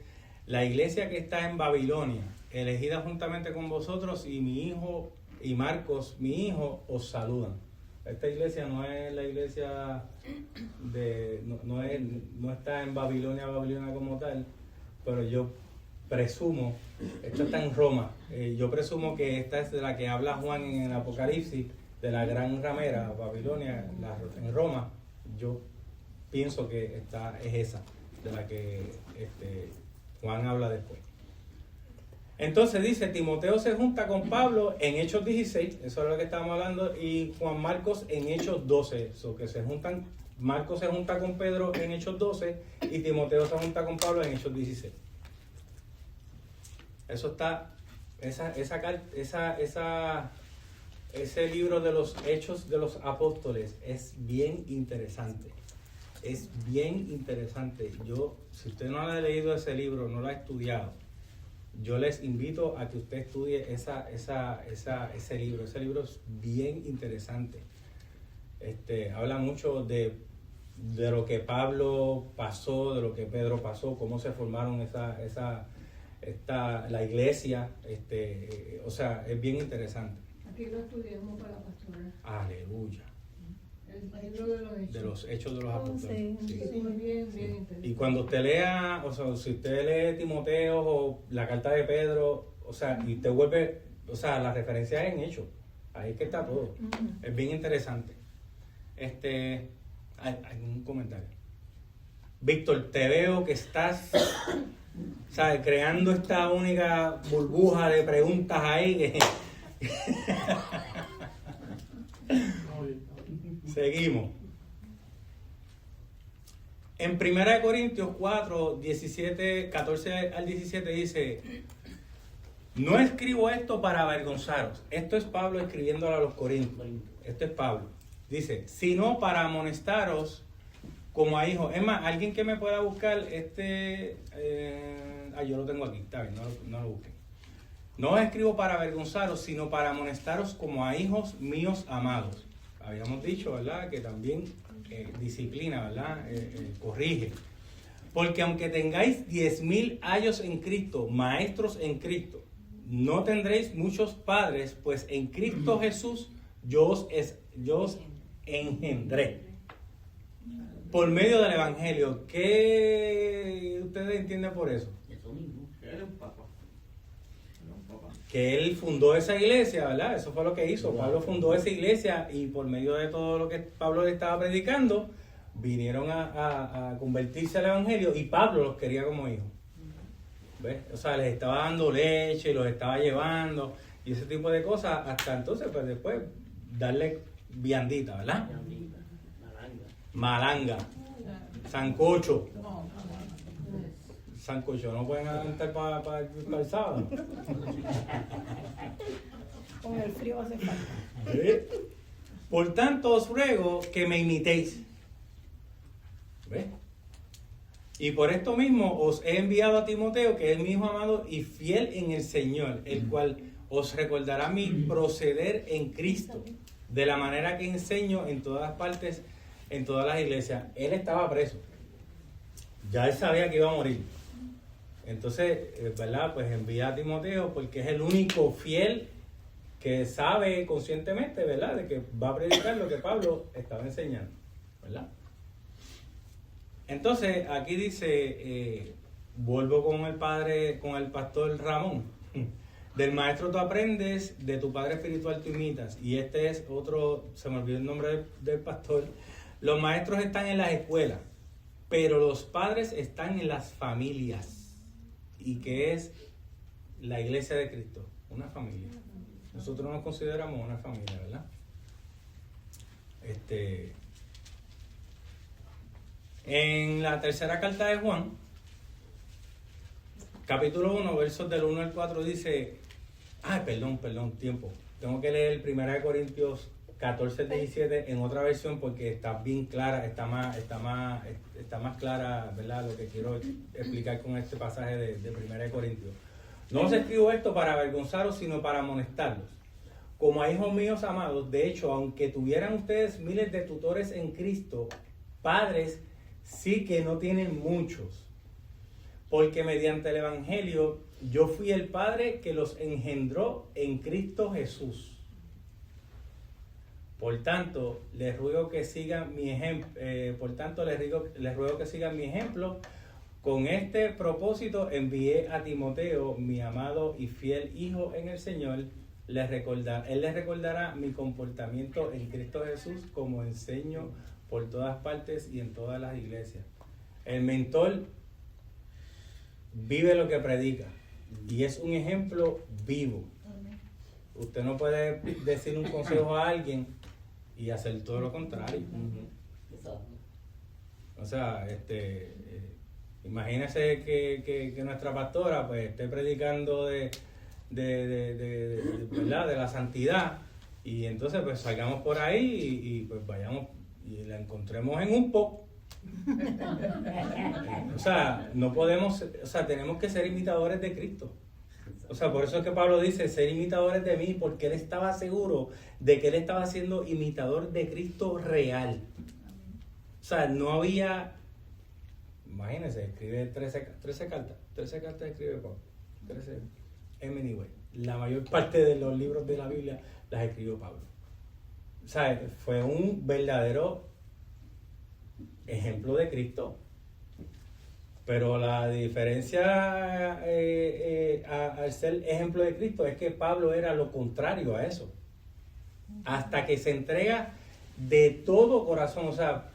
la iglesia que está en Babilonia, elegida juntamente con vosotros, y mi hijo y Marcos, mi hijo, os saludan. Esta iglesia no es la iglesia no está en Babilonia como tal, pero yo presumo, esto está en Roma, yo presumo que esta es de la que habla Juan en el Apocalipsis, de la gran ramera, Babilonia, en Roma. Yo pienso que esta es esa, de la que Juan habla después. Entonces dice, Timoteo se junta con Pablo en Hechos 16, eso es lo que estamos hablando, y Juan Marcos en Hechos 12, Marcos se junta con Pedro en Hechos 12 y Timoteo se junta con Pablo en Hechos 16. Eso está, ese libro de los Hechos de los Apóstoles es bien interesante. Es bien interesante. Si usted no ha leído ese libro, no lo ha estudiado, yo les invito a que usted estudie ese libro. Ese libro es bien interesante. Habla mucho de lo que Pablo pasó, de lo que Pedro pasó, cómo se formaron la iglesia. O sea, es bien interesante. Aquí lo estudiamos para la pastora. Aleluya. El libro de los Hechos. De los Hechos de los Apóstoles. Sí, bien interesante. Y cuando usted lea, o sea, si usted lee Timoteo o la carta de Pedro, o sea, y te vuelve, o sea, la referencia es en Hechos. Ahí es que está todo. Es bien interesante. Hay un comentario. Víctor, te veo que estás, ¿sabes?, creando esta única burbuja de preguntas ahí. Seguimos. En 1 Corintios 4, 14 al 17 dice, no escribo esto para avergonzaros. Esto es Pablo escribiéndolo a los Corintios. Esto es Pablo. Dice, sino para amonestaros como a hijos. Es más, alguien que me pueda buscar yo lo tengo aquí, está bien, no lo busquen. No os escribo para avergonzaros, sino para amonestaros como a hijos míos amados. Habíamos dicho, ¿verdad?, que también disciplina, ¿verdad?, corrige. Porque aunque tengáis 10,000 años en Cristo, maestros en Cristo, no tendréis muchos padres, pues en Cristo Jesús yo os engendré. Por medio del Evangelio. ¿Qué ustedes entienden por eso? Eso mismo. Era un papa. Que él fundó esa iglesia, ¿verdad? Eso fue lo que hizo. Pablo fundó esa iglesia y por medio de todo lo que Pablo le estaba predicando, vinieron a convertirse al Evangelio y Pablo los quería como hijos. ¿Ves? O sea, les estaba dando leche, los estaba llevando y ese tipo de cosas, hasta entonces, pues después darle viandita, ¿verdad? Malanga, sancocho. Sancocho, no pueden adelantar para el sábado. Con el frío hace falta. Por tanto, os ruego que me imitéis. ¿Ves? Y por esto mismo os he enviado a Timoteo, que es mi hijo amado y fiel en el Señor, el cual os recordará mi proceder en Cristo, de la manera que enseño en todas partes, en todas las iglesias. Él estaba preso. Ya él sabía que iba a morir. Entonces, ¿verdad? Pues envía a Timoteo porque es el único fiel que sabe conscientemente, ¿verdad?, de que va a predicar lo que Pablo estaba enseñando, ¿verdad? Entonces, aquí dice, vuelvo con el pastor Ramón. Del maestro tú aprendes, de tu padre espiritual tú imitas. Y este es otro, se me olvidó el nombre del pastor. Los maestros están en las escuelas, pero los padres están en las familias. ¿Y qué es la iglesia de Cristo? Una familia. Nosotros nos consideramos una familia, ¿verdad? En la tercera carta de Juan, capítulo 1, versos del 1 al 4 dice, tiempo. Tengo que leer 1 Corintios 14, 17 en otra versión porque está bien clara, está más clara, ¿verdad? Lo que quiero explicar con este pasaje de 1 Corintios. No os escribo esto para avergonzaros, sino para amonestarlos. Como a hijos míos amados, de hecho, aunque tuvieran ustedes miles de tutores en Cristo, padres sí que no tienen muchos. Porque mediante el Evangelio yo fui el Padre que los engendró en Cristo Jesús. Por tanto, les ruego que sigan mi ejemplo. Les ruego que sigan mi ejemplo. Con este propósito envié a Timoteo, mi amado y fiel hijo en el Señor. Él les recordará mi comportamiento en Cristo Jesús, como enseño por todas partes y en todas las iglesias. El mentor vive lo que predica y es un ejemplo vivo. Usted no puede decir un consejo a alguien y hacer todo lo contrario. O sea, imagínese que nuestra pastora pues esté predicando de ¿verdad? De la santidad, y entonces pues salgamos por ahí y pues vayamos y la encontremos en un pop. O sea, no podemos, o sea, tenemos que ser imitadores de Cristo. O sea, por eso es que Pablo dice, ser imitadores de mí, porque él estaba seguro de que él estaba siendo imitador de Cristo real. O sea, no había, imagínense, escribe 13 cartas escribe Pablo, 13. Anyway, la mayor parte de los libros de la Biblia las escribió Pablo. O sea, fue un verdadero ejemplo de Cristo. Pero la diferencia al ser ejemplo de Cristo es que Pablo era lo contrario a eso. Hasta que se entrega de todo corazón. O sea,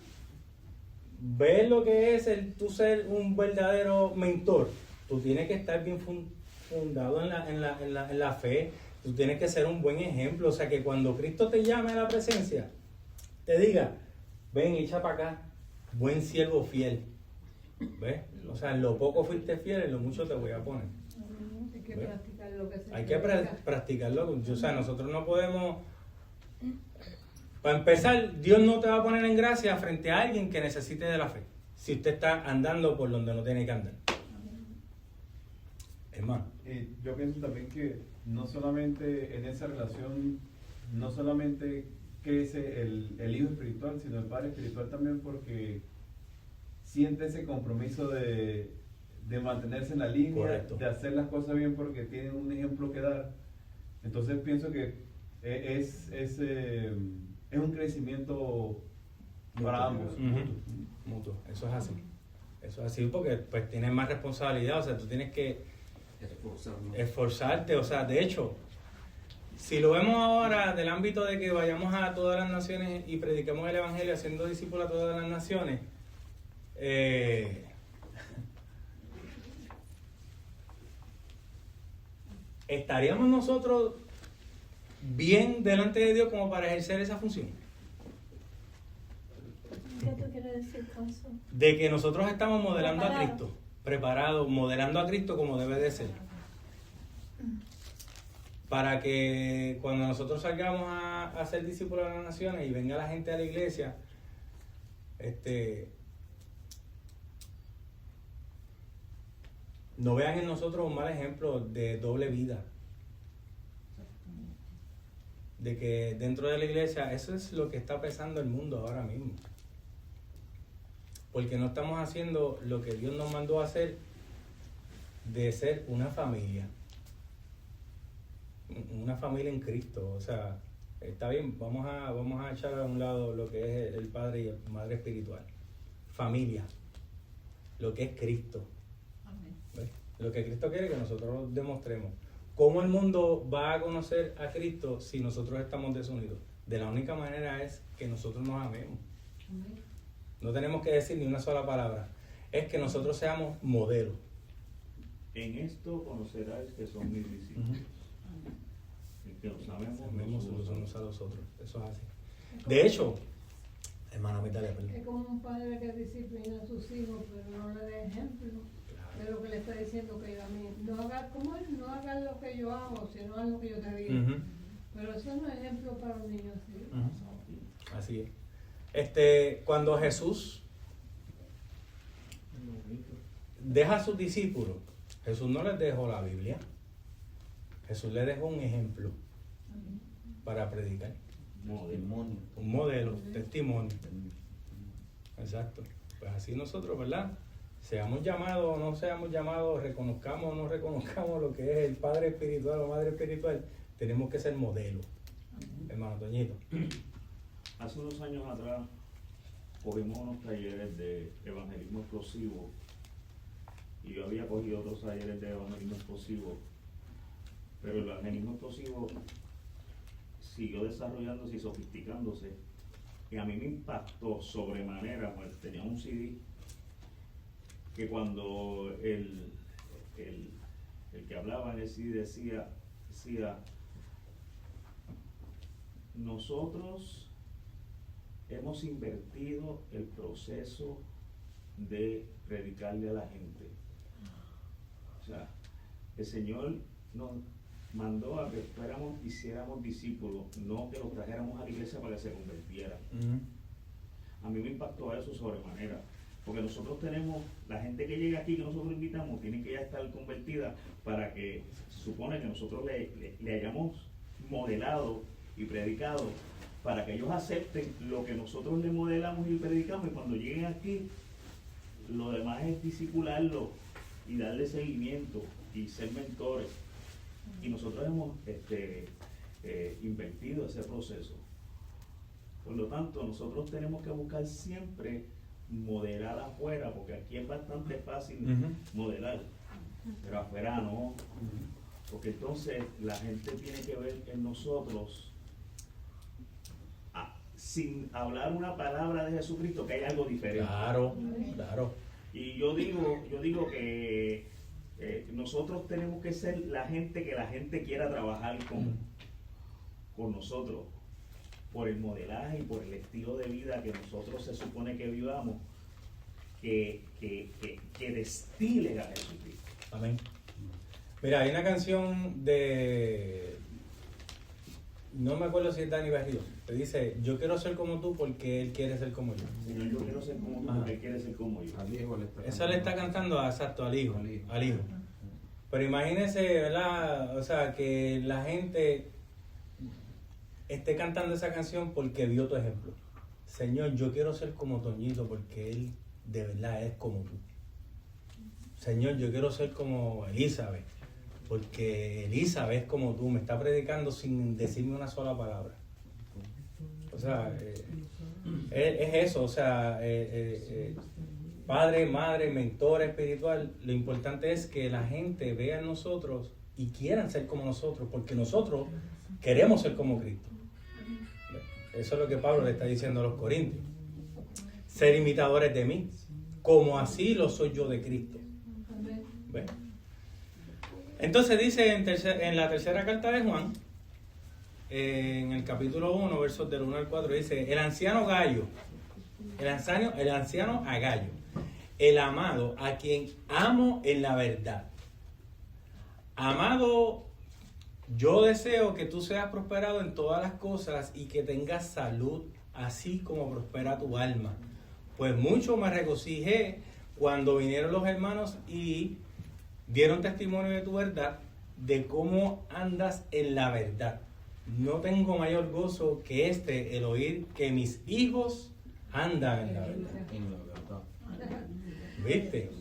ver lo que es tú ser un verdadero mentor. Tú tienes que estar bien fundado en la fe. Tú tienes que ser un buen ejemplo. O sea, que cuando Cristo te llame a la presencia, te diga, ven, echa para acá, buen siervo fiel. ¿Ves? O sea, en lo poco fuiste fiel, en lo mucho te voy a poner. Hay que practicar lo que se Hay que practicarlo. O sea, nosotros no podemos... Para empezar, Dios no te va a poner en gracia frente a alguien que necesite de la fe. Si usted está andando por donde no tiene que andar. Hermano. Yo pienso también que no solamente en esa relación, no solamente crece el hijo espiritual, sino el padre espiritual también, porque siente ese compromiso de mantenerse en la línea, correcto, de hacer las cosas bien porque tienen un ejemplo que dar. Entonces pienso que es un crecimiento para ambos. Mutuo. Eso es así. Eso es así porque pues tienes más responsabilidad, o sea, tú tienes que esforzarte. O sea, de hecho, si lo vemos ahora del ámbito de que vayamos a todas las naciones y prediquemos el evangelio haciendo discípulos a todas las naciones, ¿estaríamos nosotros bien delante de Dios como para ejercer esa función? ¿Qué tú quieres decir con eso? De que nosotros estamos modelando a Cristo, preparados, modelando a Cristo como debe de ser. Para que cuando nosotros salgamos a ser discípulos de las naciones y venga la gente a la iglesia, no vean en nosotros un mal ejemplo de doble vida. De que dentro de la iglesia, eso es lo que está pesando el mundo ahora mismo. Porque no estamos haciendo lo que Dios nos mandó a hacer, de ser una familia. Una familia en Cristo. O sea, está bien, vamos a echar a un lado lo que es el padre y la madre espiritual. Familia. Lo que es Cristo. ¿Ves? Lo que Cristo quiere que nosotros demostremos. ¿Cómo el mundo va a conocer a Cristo si nosotros estamos desunidos? De la única manera es que nosotros nos amemos. No tenemos que decir ni una sola palabra. Es que nosotros seamos modelos. En esto conocerás que son mis discípulos. En que nos amemos Los unos a los otros. Eso es así. De hecho, hermano, dale, perdón. Es como un padre que disciplina a sus hijos, pero no le da ejemplo de lo que le está diciendo que a mí. No hagas como él, no hagas lo que yo hago, sino haz lo que yo te digo. Uh-huh. Pero eso no es ejemplo para un niño así. Uh-huh. Así es. Cuando Jesús deja a sus discípulos, Jesús no les dejó la Biblia. Jesús les dejó un ejemplo para predicar. Un modelo, testimonio. Exacto. Pues así nosotros, ¿verdad? Seamos llamados o no seamos llamados, reconozcamos o no reconozcamos lo que es el padre espiritual o madre espiritual, tenemos que ser modelos. Hermano Toñito. Hace unos años atrás cogimos unos talleres de evangelismo explosivo y yo había cogido otros talleres de evangelismo explosivo, pero el evangelismo explosivo siguió desarrollándose y sofisticándose, y a mí me impactó sobremanera. Pues tenía un CD que cuando el que hablaba en el CD decía nosotros hemos invertido el proceso de predicarle a la gente. O sea, el Señor nos mandó a que hiciéramos discípulos, no que los trajéramos a la iglesia para que se convirtieran. A mí me impactó eso sobremanera, porque nosotros tenemos, la gente que llega aquí, que nosotros invitamos, tiene que ya estar convertida para que, se supone que nosotros le hayamos modelado y predicado, para que ellos acepten lo que nosotros les modelamos y predicamos, y cuando lleguen aquí, lo demás es discipularlo y darle seguimiento y ser mentores. Y nosotros hemos invertido ese proceso. Por lo tanto, nosotros tenemos que buscar siempre modelar afuera, porque aquí es bastante fácil modelar, pero afuera no. Porque entonces la gente tiene que ver en nosotros, sin hablar una palabra de Jesucristo, que hay algo diferente. Claro. Y yo digo que nosotros tenemos que ser la gente que la gente quiera trabajar con nosotros, por el modelaje y por el estilo de vida que nosotros se supone que vivamos, que destilen a Jesucristo. Amén. Mira, hay una canción de, no me acuerdo si es Dani Berrío, que dice: yo quiero ser como tú porque él quiere ser como yo. Señor, yo quiero ser como tú porque él quiere ser como yo. Eso le está cantando, exacto, al hijo. Pero imagínense, ¿verdad? O sea, que la gente esté cantando esa canción porque vio tu ejemplo. Señor, yo quiero ser como Toñito porque él de verdad es como tú. Señor, yo quiero ser como Elizabeth porque Elizabeth es como tú, me está predicando sin decirme una sola palabra. O sea, es eso, o sea, padre, madre, mentor espiritual, lo importante es que la gente vea en nosotros y quieran ser como nosotros, porque nosotros queremos ser como Cristo. Eso es lo que Pablo le está diciendo a los corintios. Ser imitadores de mí, como así lo soy yo de Cristo. ¿Ves? Entonces dice en la tercera carta de Juan, en el capítulo 1, versos del 1 al 4, dice: el anciano Gallo, el anciano Agallo, el amado, a quien amo en la verdad. Amado, yo deseo que tú seas prosperado en todas las cosas y que tengas salud, así como prospera tu alma. Pues mucho me regocijé cuando vinieron los hermanos y dieron testimonio de tu verdad, de cómo andas en la verdad. No tengo mayor gozo que el oír que mis hijos andan en la verdad. ¿Viste?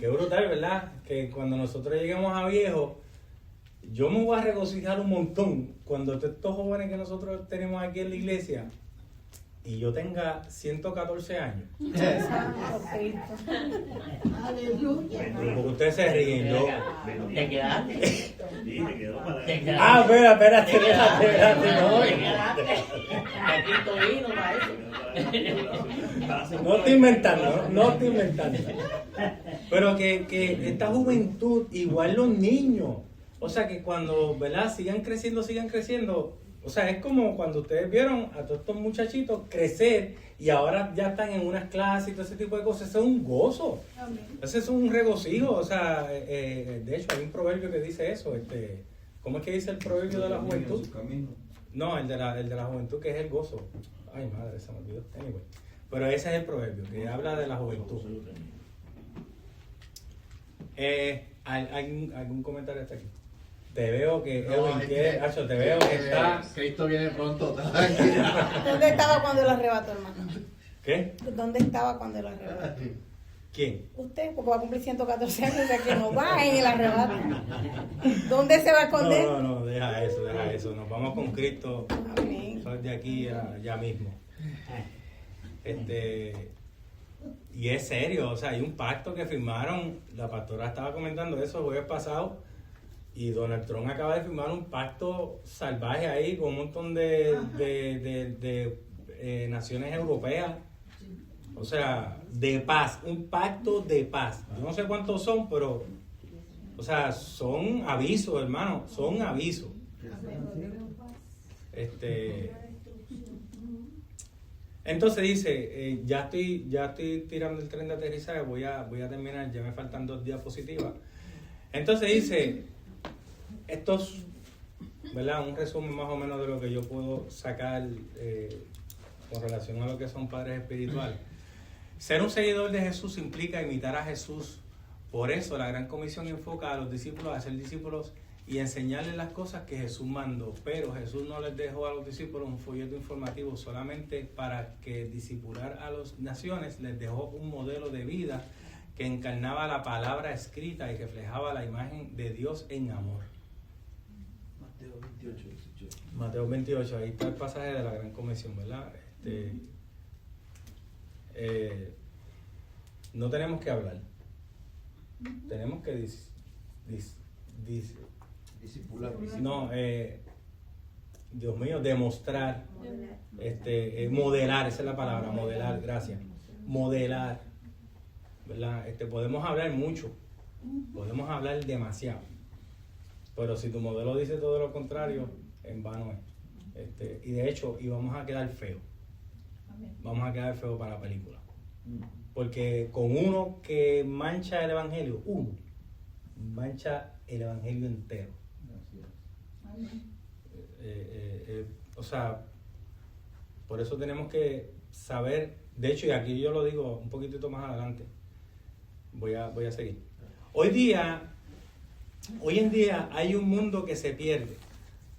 Qué brutal, ¿verdad? Que cuando nosotros lleguemos a viejos, yo me voy a regocijar un montón cuando estos jóvenes que nosotros tenemos aquí en la iglesia y yo tenga 114 años. Aleluya. Porque ustedes se ríen, yo. ¿Te quedaste? Sí, me quedó. Ah, espérate, no. Quinto vino para eso. No estoy inventando. Pero que esta juventud, igual los niños, o sea, que cuando, ¿verdad? Sigan creciendo, o sea, es como cuando ustedes vieron a todos estos muchachitos crecer y ahora ya están en unas clases y todo ese tipo de cosas. Eso es un gozo. Ese es un regocijo. O sea, de hecho, hay un proverbio que dice eso. ¿Cómo es que dice el proverbio de la juventud? No, el de la juventud, que es el gozo. Ay, madre, se me olvidó. Anyway. Pero ese es el proverbio, que habla de la juventud. ¿Hay algún comentario hasta aquí? Te veo que te veo que está. Cristo viene pronto. ¿Dónde estaba cuando lo arrebató, hermano? ¿Qué? ¿Dónde estaba cuando lo arrebató? ¿Quién? Usted, porque va a cumplir 114 años, o sea que no va en el arrebato. ¿Dónde se va a esconder? No, deja eso. Nos vamos con Cristo. Amén. De aquí ya mismo. Y es serio, o sea, hay un pacto que firmaron. La pastora estaba comentando eso el jueves pasado. Y Donald Trump acaba de firmar un pacto salvaje ahí con un montón de naciones europeas. O sea, de paz, un pacto de paz. Yo no sé cuántos son, pero, o sea, son avisos, hermano, son avisos. Entonces dice, ya estoy tirando el tren de aterrizaje, voy a terminar, ya me faltan 2 diapositivas. Entonces dice, esto es, ¿verdad? Un resumen más o menos de lo que yo puedo sacar con relación a lo que son padres espirituales. Ser un seguidor de Jesús implica imitar a Jesús. Por eso la Gran Comisión enfoca a los discípulos a ser discípulos y enseñarles las cosas que Jesús mandó. Pero Jesús no les dejó a los discípulos un folleto informativo solamente para que discipular a las naciones. Les dejó un modelo de vida que encarnaba la palabra escrita y reflejaba la imagen de Dios en amor. Mateo 28, ahí está el pasaje de la Gran Comisión, ¿verdad? No tenemos que hablar, tenemos que Discipular. Dios mío, demostrar, modelar, esa es la palabra, modelar, gracias, modelar, ¿verdad? Podemos hablar mucho, podemos hablar demasiado, pero si tu modelo dice todo lo contrario, en vano es. Y de hecho, vamos a quedar feos. Vamos a quedar feos para la película. Porque con uno que mancha el evangelio, mancha el evangelio entero. O sea, por eso tenemos que saber, de hecho, y aquí yo lo digo un poquitito más adelante, voy a seguir. Hoy en día hay un mundo que se pierde,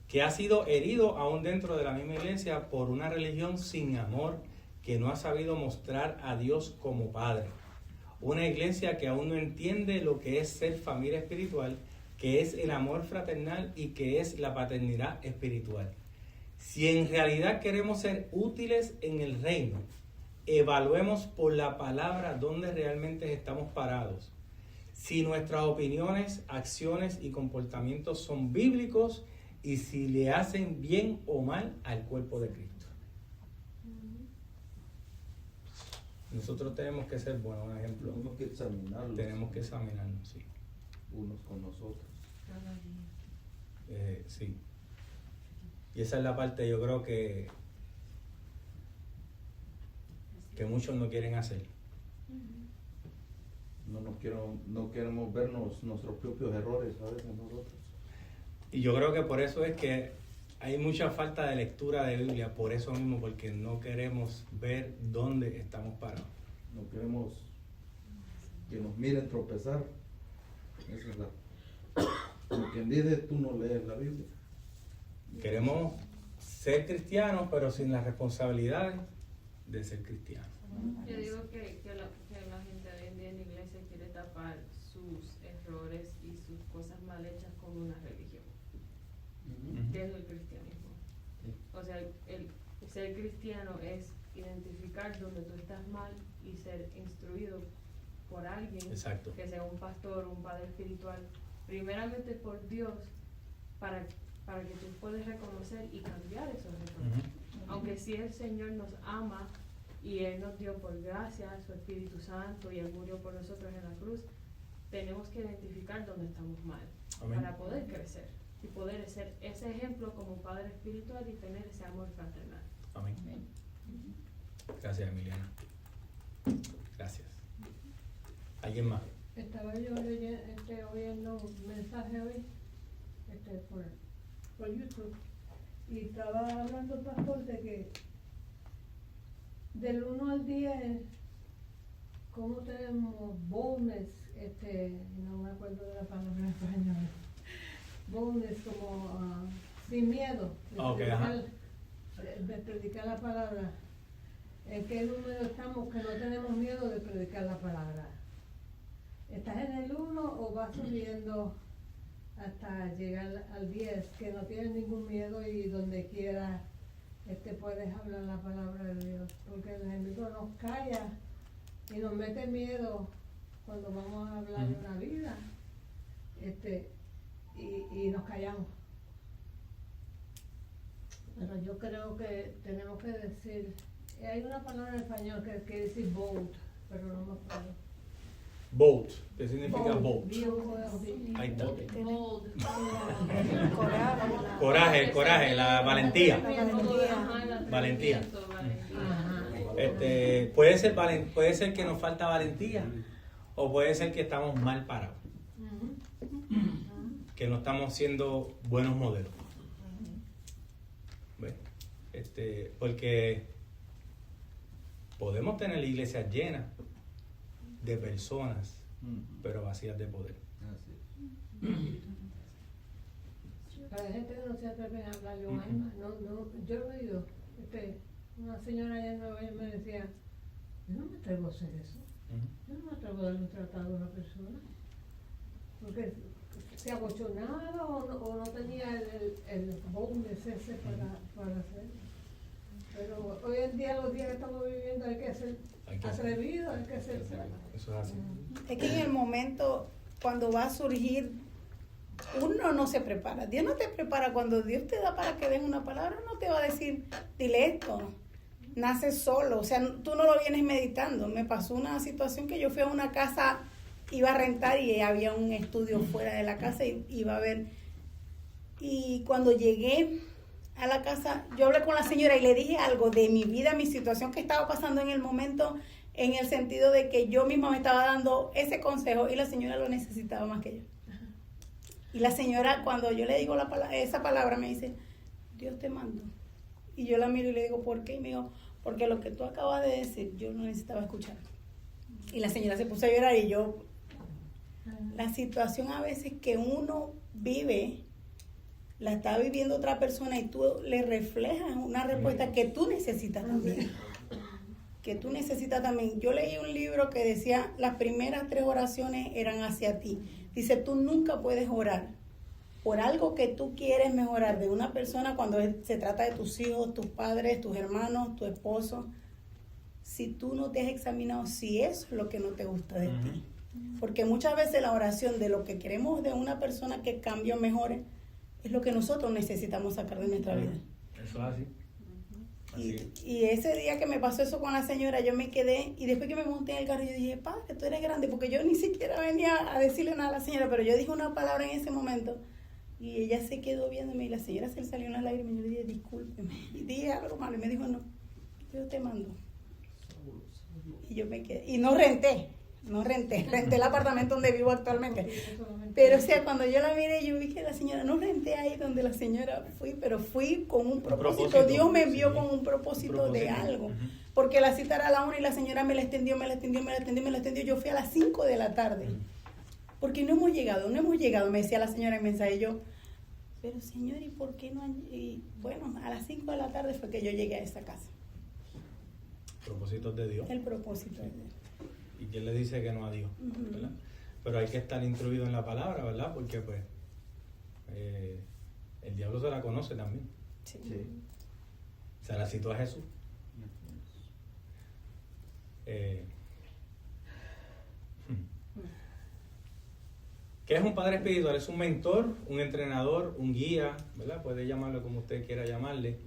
que ha sido herido aún dentro de la misma iglesia por una religión sin amor que no ha sabido mostrar a Dios como Padre. Una iglesia que aún no entiende lo que es ser familia espiritual, que es el amor fraternal y que es la paternidad espiritual. Si en realidad queremos ser útiles en el reino, evaluemos por la palabra dónde realmente estamos parados. Si nuestras opiniones, acciones y comportamientos son bíblicos y si le hacen bien o mal al cuerpo de Cristo. Nosotros tenemos que ser buenos, un ejemplo. Tenemos que examinarlos. Tenemos que examinarnos, sí. Unos con nosotros. Sí. Y esa es la parte, yo creo que muchos no quieren hacer. No queremos vernos nuestros propios errores a veces nosotros. Y yo creo que por eso es que hay mucha falta de lectura de Biblia, por eso mismo, porque no queremos ver dónde estamos parados. No queremos que nos miren tropezar. Esa es la... Como quien dice, tú no lees la Biblia. Queremos ser cristianos, pero sin las responsabilidades de ser cristianos. Yo digo que la gente hoy en día en la iglesia quiere tapar sus errores y sus cosas mal hechas con una religión, que es el cristianismo. O sea, el ser cristiano es identificar donde tú estás mal y ser instruido por alguien. Exacto. Que sea un pastor, un padre espiritual, primeramente por Dios, para que tú puedas reconocer y cambiar esos errores. Aunque sí el Señor nos ama y Él nos dio por gracia su Espíritu Santo y Él murió por nosotros en la cruz, tenemos que identificar dónde estamos mal. Amén. Para poder crecer y poder ser ese ejemplo como padre espiritual y tener ese amor fraternal. Amén. Gracias, Emiliana. Gracias. ¿Alguien más? Estaba yo oyendo un mensaje hoy por YouTube y estaba hablando el pastor de que del 1 al 10 cómo tenemos boldness, no me acuerdo de la palabra en español, boldness como sin miedo de predicar la palabra. ¿En qué número estamos que no tenemos miedo de predicar la palabra? ¿Estás en el 1 o vas subiendo hasta llegar al 10, que no tienes ningún miedo y donde quiera puedes hablar la palabra de Dios? Porque el enemigo nos calla y nos mete miedo cuando vamos a hablar de una vida, y nos callamos. Pero yo creo que tenemos que decir, hay una palabra en español que quiere decir bold, pero no me acuerdo. Bold. ¿Qué significa bold? Ahí está. Coraje, la valentía. Valentía. Puede ser que nos falta valentía o puede ser que estamos mal parados, que no estamos siendo buenos modelos. ¿Ves? Porque podemos tener la iglesia llena de personas, pero vacías de poder. Para la gente que no se atreve a hablarle a un alma, yo he oído, una señora allá en Nueva York me decía, yo no me atrevo a hacer eso, yo no me atrevo a darle un tratado a una persona, porque se abochonaba o no tenía el boldness ese para hacerlo. Pero hoy en día, los días que estamos viviendo, hay que ser atrevido, hay que ser fuerte. Eso es así. Es que en el momento, cuando va a surgir, uno no se prepara. Dios no te prepara. Cuando Dios te da para que des una palabra, no te va a decir, dile esto. Nace solo. O sea, tú no lo vienes meditando. Me pasó una situación que yo fui a una casa, iba a rentar y había un estudio fuera de la casa y iba a ver. Y cuando llegué a la casa, yo hablé con la señora y le dije algo de mi vida, mi situación que estaba pasando en el momento, en el sentido de que yo misma me estaba dando ese consejo y la señora lo necesitaba más que yo. Y la señora, cuando yo le digo esa palabra, me dice, Dios te mandó. Y yo la miro y le digo, ¿por qué? Y me dijo, porque lo que tú acabas de decir, yo no necesitaba escuchar. Y la señora se puso a llorar y yo, la situación a veces que uno vive, la está viviendo otra persona y tú le reflejas una respuesta que tú necesitas también. Que tú necesitas también. Yo leí un libro que decía, las primeras 3 oraciones eran hacia ti. Dice, tú nunca puedes orar por algo que tú quieres mejorar de una persona cuando se trata de tus hijos, tus padres, tus hermanos, tu esposo, si tú no te has examinado si eso es lo que no te gusta de ti. Porque muchas veces la oración de lo que queremos de una persona que cambie o mejore es lo que nosotros necesitamos sacar de nuestra vida. Eso es así. Y ese día que me pasó eso con la señora, yo me quedé, y después que me monté en el carro, yo dije, padre, tú eres grande, porque yo ni siquiera venía a decirle nada a la señora, pero yo dije una palabra en ese momento, y ella se quedó viéndome, y la señora se le salió unas lágrimas, y yo le dije, discúlpeme, y dije algo malo, y me dijo, no, Dios te mandó. Y yo me quedé, y no renté el apartamento donde vivo actualmente. Pero o sea, cuando yo la miré, yo vi que la señora, no renté ahí donde la señora fui, pero fui con un propósito. Dios me envió con un propósito de algo. Porque la cita era a la 1 y la señora me la extendió. Yo fui a las 5 de la tarde. Porque no hemos llegado, me decía la señora en mensaje. Yo, pero señor, ¿y por qué no? Y bueno, a las 5 de la tarde fue que yo llegué a esa casa. Propósitos de Dios. El propósito de Dios. Y quién le dice que no a Dios, ¿verdad? Pero hay que estar instruido en la palabra, ¿verdad? Porque pues el diablo se la conoce también. Sí. Se la citó a Jesús. ¿Qué es un padre espiritual? Es un mentor, un entrenador, un guía, ¿verdad? Puede llamarlo como usted quiera llamarle.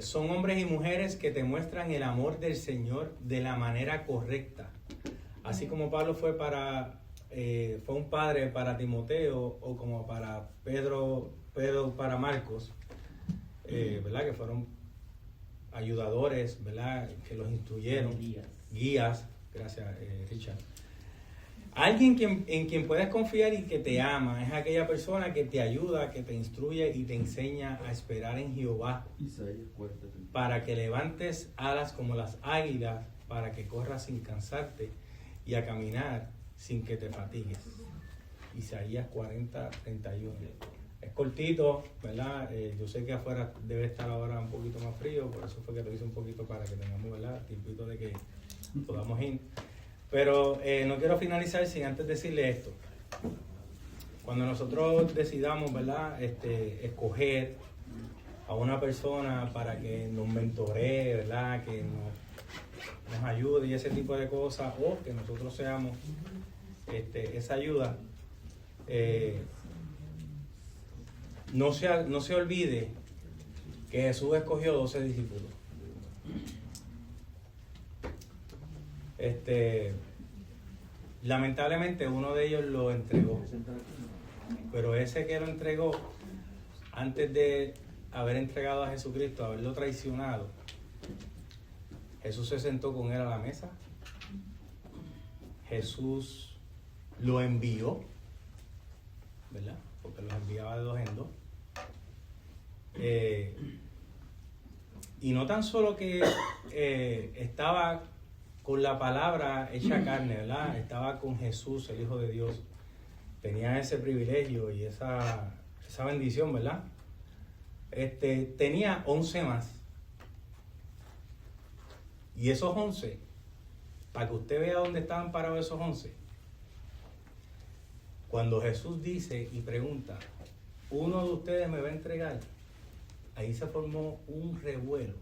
Son hombres y mujeres que te muestran el amor del Señor de la manera correcta. Así como Pablo fue un padre para Timoteo, o como para Pedro para Marcos, ¿verdad? Que fueron ayudadores, ¿verdad? Que los instruyeron. Guías. Gracias, Richard. Alguien en quien puedes confiar y que te ama es aquella persona que te ayuda, que te instruye y te enseña a esperar en Jehová, para que levantes alas como las águilas, para que corras sin cansarte y a caminar sin que te fatigues. Isaías 40:31. Es cortito, ¿verdad? Yo sé que afuera debe estar ahora un poquito más frío, por eso fue que lo hice un poquito para que tengamos, ¿verdad?, tiempito de que podamos ir. Pero no quiero finalizar sin antes decirle esto. Cuando nosotros decidamos, ¿verdad?, escoger a una persona para que nos mentoree, ¿verdad?, que nos ayude y ese tipo de cosas, o que nosotros seamos esa ayuda, no se olvide que Jesús escogió 12 discípulos. Lamentablemente uno de ellos lo entregó, pero ese que lo entregó, antes de haber entregado a Jesucristo, haberlo traicionado, Jesús se sentó con él a la mesa. Jesús lo envió, ¿verdad? Porque los enviaba de 2 en 2. Y no tan solo que estaba con la palabra hecha carne, ¿verdad? Estaba con Jesús, el Hijo de Dios. Tenía ese privilegio y esa bendición, ¿verdad? Tenía 11 más. Y esos 11, para que usted vea dónde estaban parados esos 11, cuando Jesús dice y pregunta, ¿uno de ustedes me va a entregar? Ahí se formó un revuelo,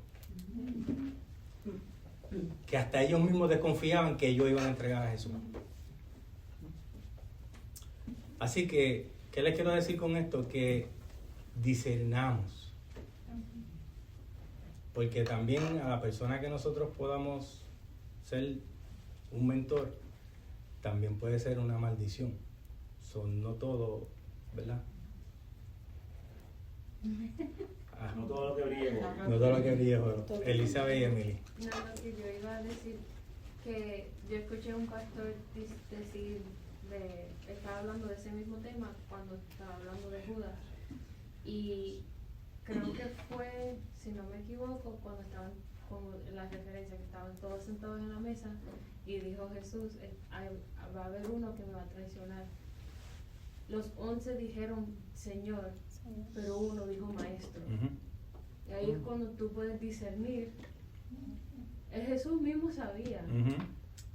que hasta ellos mismos desconfiaban que ellos iban a entregar a Jesús. Así que, ¿qué les quiero decir con esto? Que discernamos. Porque también a la persona que nosotros podamos ser un mentor, también puede ser una maldición. No todo, ¿verdad? No todo lo que brille. No todo lo que brille, bueno. Elizabeth y Emily. No, lo que yo iba a decir, que yo escuché a un pastor decir, estaba hablando de ese mismo tema cuando estaba hablando de Judas. Y creo que fue, si no me equivoco, cuando estaban, como la referencia, que estaban todos sentados en la mesa y dijo Jesús, va a haber uno que me va a traicionar. Los 11 dijeron Señor, pero uno dijo Maestro. Y ahí es cuando tú puedes discernir. El Jesús mismo sabía,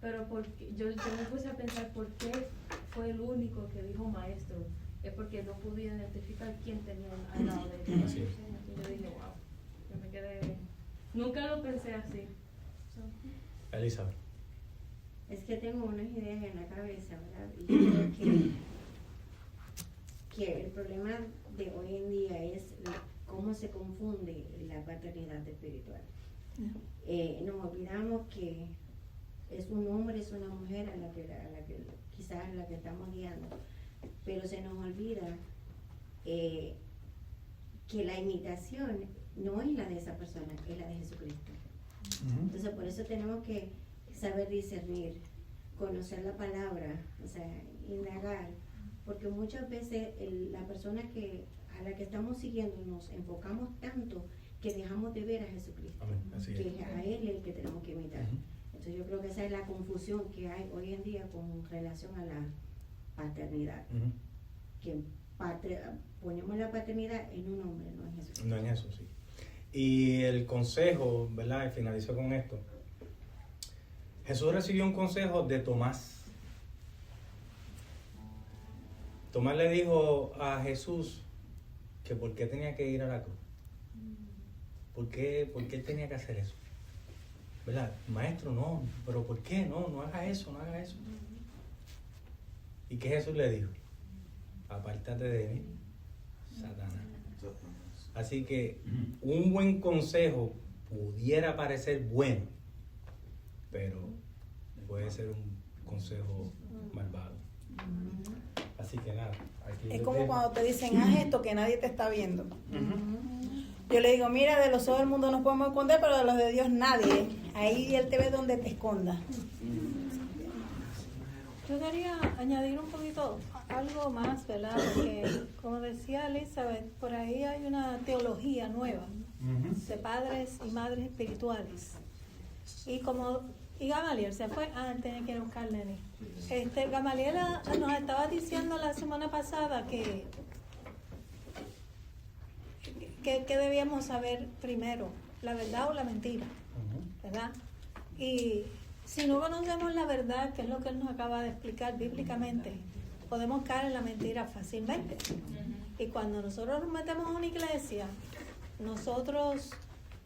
pero porque yo me puse a pensar por qué fue el único que dijo Maestro. Es porque no podía identificar quién tenía al lado de él. Así es. Entonces yo dije, wow, yo me quedé, nunca lo pensé así. Elizabeth. Es que tengo unas ideas en la cabeza, ¿verdad? Y yo creo que el problema de hoy en día es cómo se confunde la paternidad espiritual. Nos olvidamos que es un hombre, es una mujer a la que quizás la que estamos guiando, pero se nos olvida que la imitación no es la de esa persona, es la de Jesucristo. Entonces por eso tenemos que saber discernir, conocer la palabra, o sea, indagar, porque muchas veces la persona a la que estamos siguiendo nos enfocamos tanto que dejamos de ver a Jesucristo. Amén. Así es. Que a Él es el que tenemos que imitar. Entonces yo creo que esa es la confusión que hay hoy en día con relación a la paternidad. Que ponemos la paternidad en un hombre, no en Jesús. No en Jesús, sí. Y el consejo, ¿verdad? Y finalizo con esto. Jesús recibió un consejo de Tomás. Tomás le dijo a Jesús que por qué tenía que ir a la cruz. ¿Por qué él tenía que hacer eso? ¿Verdad? Maestro, no, pero ¿por qué? No haga eso, no haga eso. ¿Y qué Jesús le dijo? apártate de mí, Satanás. Así que un buen consejo pudiera parecer bueno, pero puede ser un consejo malvado. Así que nada. Aquí Es como cuando te dicen, haz esto que nadie te está viendo. Yo le digo, mira, de los ojos del mundo nos podemos esconder, pero de los de Dios nadie. Ahí Él te ve donde te esconda. Yo quería añadir un poquito algo más, ¿verdad? Porque, como decía Elizabeth, por ahí hay una teología nueva de padres y madres espirituales. Y Gamaliel se fue, tenía que ir a buscar Lenny. Gamaliel nos estaba diciendo la semana pasada que debíamos saber primero, la verdad o la mentira, ¿verdad? Y si no conocemos la verdad, que es lo que él nos acaba de explicar bíblicamente, podemos caer en la mentira fácilmente. Y cuando nosotros nos metemos a una iglesia, nosotros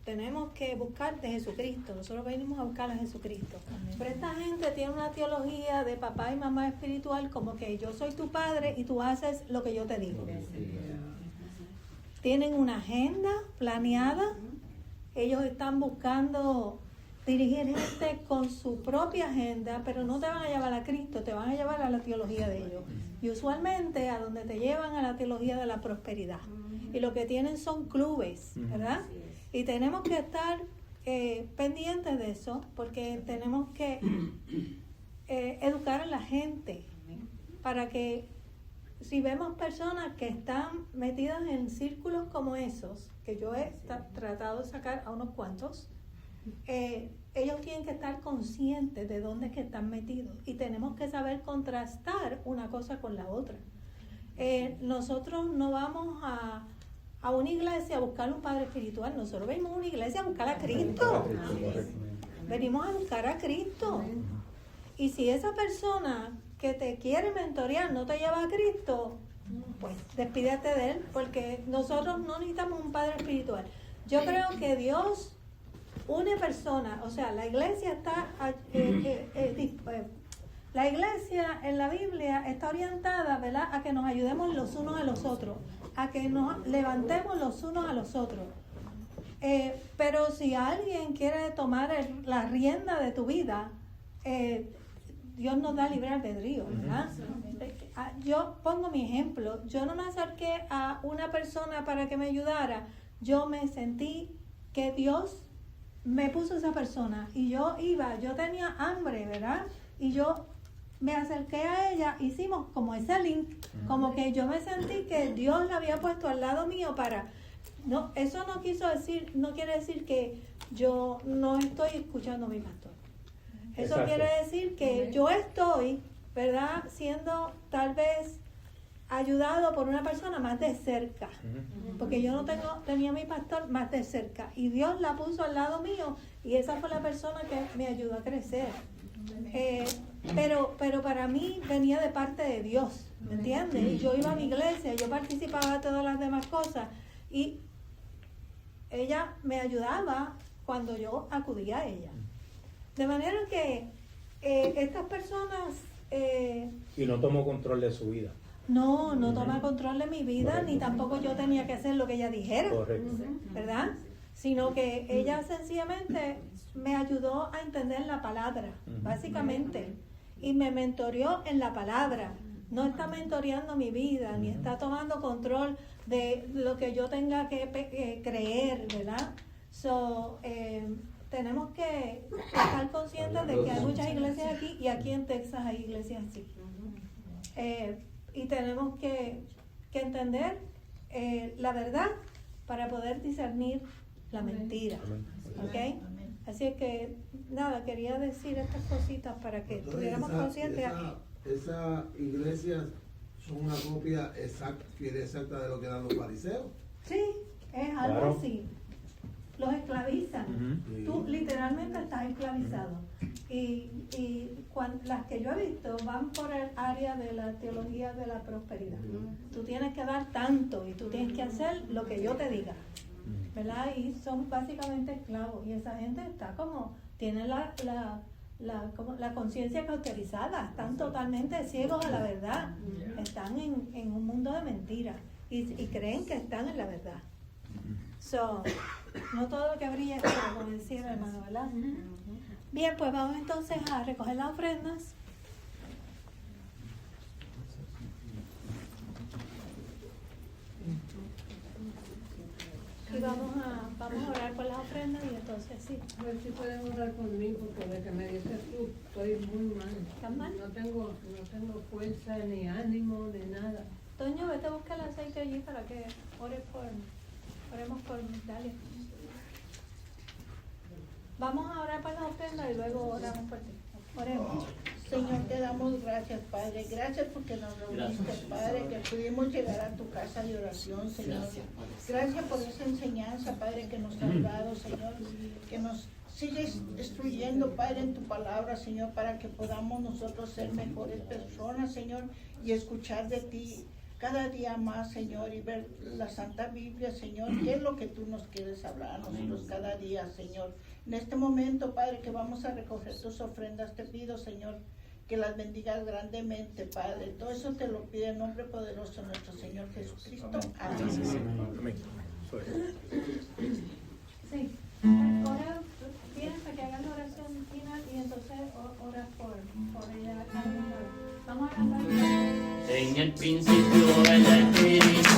tenemos que buscar de Jesucristo. Nosotros venimos a buscar a Jesucristo. Pero esta gente tiene una teología de papá y mamá espiritual, como que yo soy tu padre y tú haces lo que yo te digo. Tienen una agenda planeada. Ellos están buscando dirigir gente con su propia agenda, pero no te van a llevar a Cristo, te van a llevar a la teología de ellos. Y usualmente a donde te llevan a la teología de la prosperidad. Y lo que tienen son clubes, ¿verdad? Y tenemos que estar pendientes de eso, porque tenemos que educar a la gente para que si vemos personas que están metidas en círculos como esos, que yo he tratado de sacar a unos cuantos, ellos tienen que estar conscientes de dónde es que están metidos y tenemos que saber contrastar una cosa con la otra. Nosotros no vamos a una iglesia a buscar un padre espiritual, nosotros venimos a una iglesia a buscar a Cristo. Venimos a buscar a Cristo. Y si esa persona que te quiere mentorear no te lleva a Cristo, pues despídete de él, porque nosotros no necesitamos un padre espiritual. Yo creo que Dios une personas, o sea, la iglesia está, la iglesia en la Biblia está orientada, ¿verdad?, a que nos ayudemos los unos a los otros, a que nos levantemos los unos a los otros. Pero si alguien quiere tomar la rienda de tu vida, Dios nos da libre albedrío, ¿verdad? Yo pongo mi ejemplo. Yo no me acerqué a una persona para que me ayudara. Yo me sentí que Dios me puso esa persona y yo tenía hambre, ¿verdad? Y yo me acerqué a ella, hicimos como ese link, como que yo me sentí que Dios la había puesto al lado mío no, eso no quiere decir que yo no estoy escuchando a mi pastor. Eso quiere decir que yo estoy, ¿verdad?, siendo tal vez ayudado por una persona más de cerca, porque yo no tenía a mi pastor más de cerca y Dios la puso al lado mío y esa fue la persona que me ayudó a crecer. Pero para mí venía de parte de Dios, ¿me entiendes? Y yo iba a mi iglesia, yo participaba de todas las demás cosas y ella me ayudaba cuando yo acudía a ella. De manera que estas personas... y no tomó control de su vida. No toma control de mi vida, correcto, ni tampoco yo tenía que hacer lo que ella dijera, correcto, ¿verdad? Sino que ella sencillamente me ayudó a entender la palabra, básicamente, y me mentoreó en la palabra. No está mentoreando mi vida, ni está tomando control de lo que yo tenga que creer, ¿verdad? Tenemos que estar conscientes de que hay muchas iglesias aquí y aquí en Texas hay iglesias así. Y tenemos que entender la verdad para poder discernir la mentira. ¿Ok? Así es que, nada, quería decir estas cositas para que estuviéramos conscientes aquí. Esas iglesias son una copia exacta de lo que eran los fariseos. Sí, es algo así. Los esclavizan. Tú literalmente estás esclavizado. Las que yo he visto van por el área de la teología de la prosperidad. Tú tienes que dar tanto y tú tienes que hacer lo que yo te diga, ¿verdad? Y son básicamente esclavos y esa gente está como, tiene la la conciencia cauterizada, están totalmente ciegos a la verdad, están en un mundo de mentiras y creen que están en la verdad. So, no todo lo que brilla es oro, como decía el hermano, ¿verdad? Bien, pues vamos entonces a recoger las ofrendas. Y vamos a orar por las ofrendas y entonces sí. A ver si pueden orar por mí, porque de que me dices tú, estoy muy mal. ¿Estás mal? No tengo fuerza, ni ánimo, ni nada. Toño, vete a buscar el aceite allí para que oremos por Dalia. Vamos a orar por las ofrendas y luego oramos por ti. Oremos. Señor, te damos gracias, Padre. Gracias porque nos reuniste, Padre, que pudimos llegar a tu casa de oración, Señor. Gracias por esa enseñanza, Padre, que nos has dado, Señor. Que nos sigues instruyendo, Padre, en tu palabra, Señor, para que podamos nosotros ser mejores personas, Señor, y escuchar de ti cada día más, Señor, y ver la Santa Biblia, Señor. ¿Qué es lo que tú nos quieres hablar a nosotros cada día, Señor? En este momento, Padre, que vamos a recoger tus ofrendas, te pido, Señor, que las bendigas grandemente, Padre. Todo eso te lo pide en nombre poderoso de nuestro Señor Jesucristo. Amén. Amén. Sí. Ora, vienes para que hagan la oración final y entonces oras por ella. Vamos a cantar. En el principio el Espíritu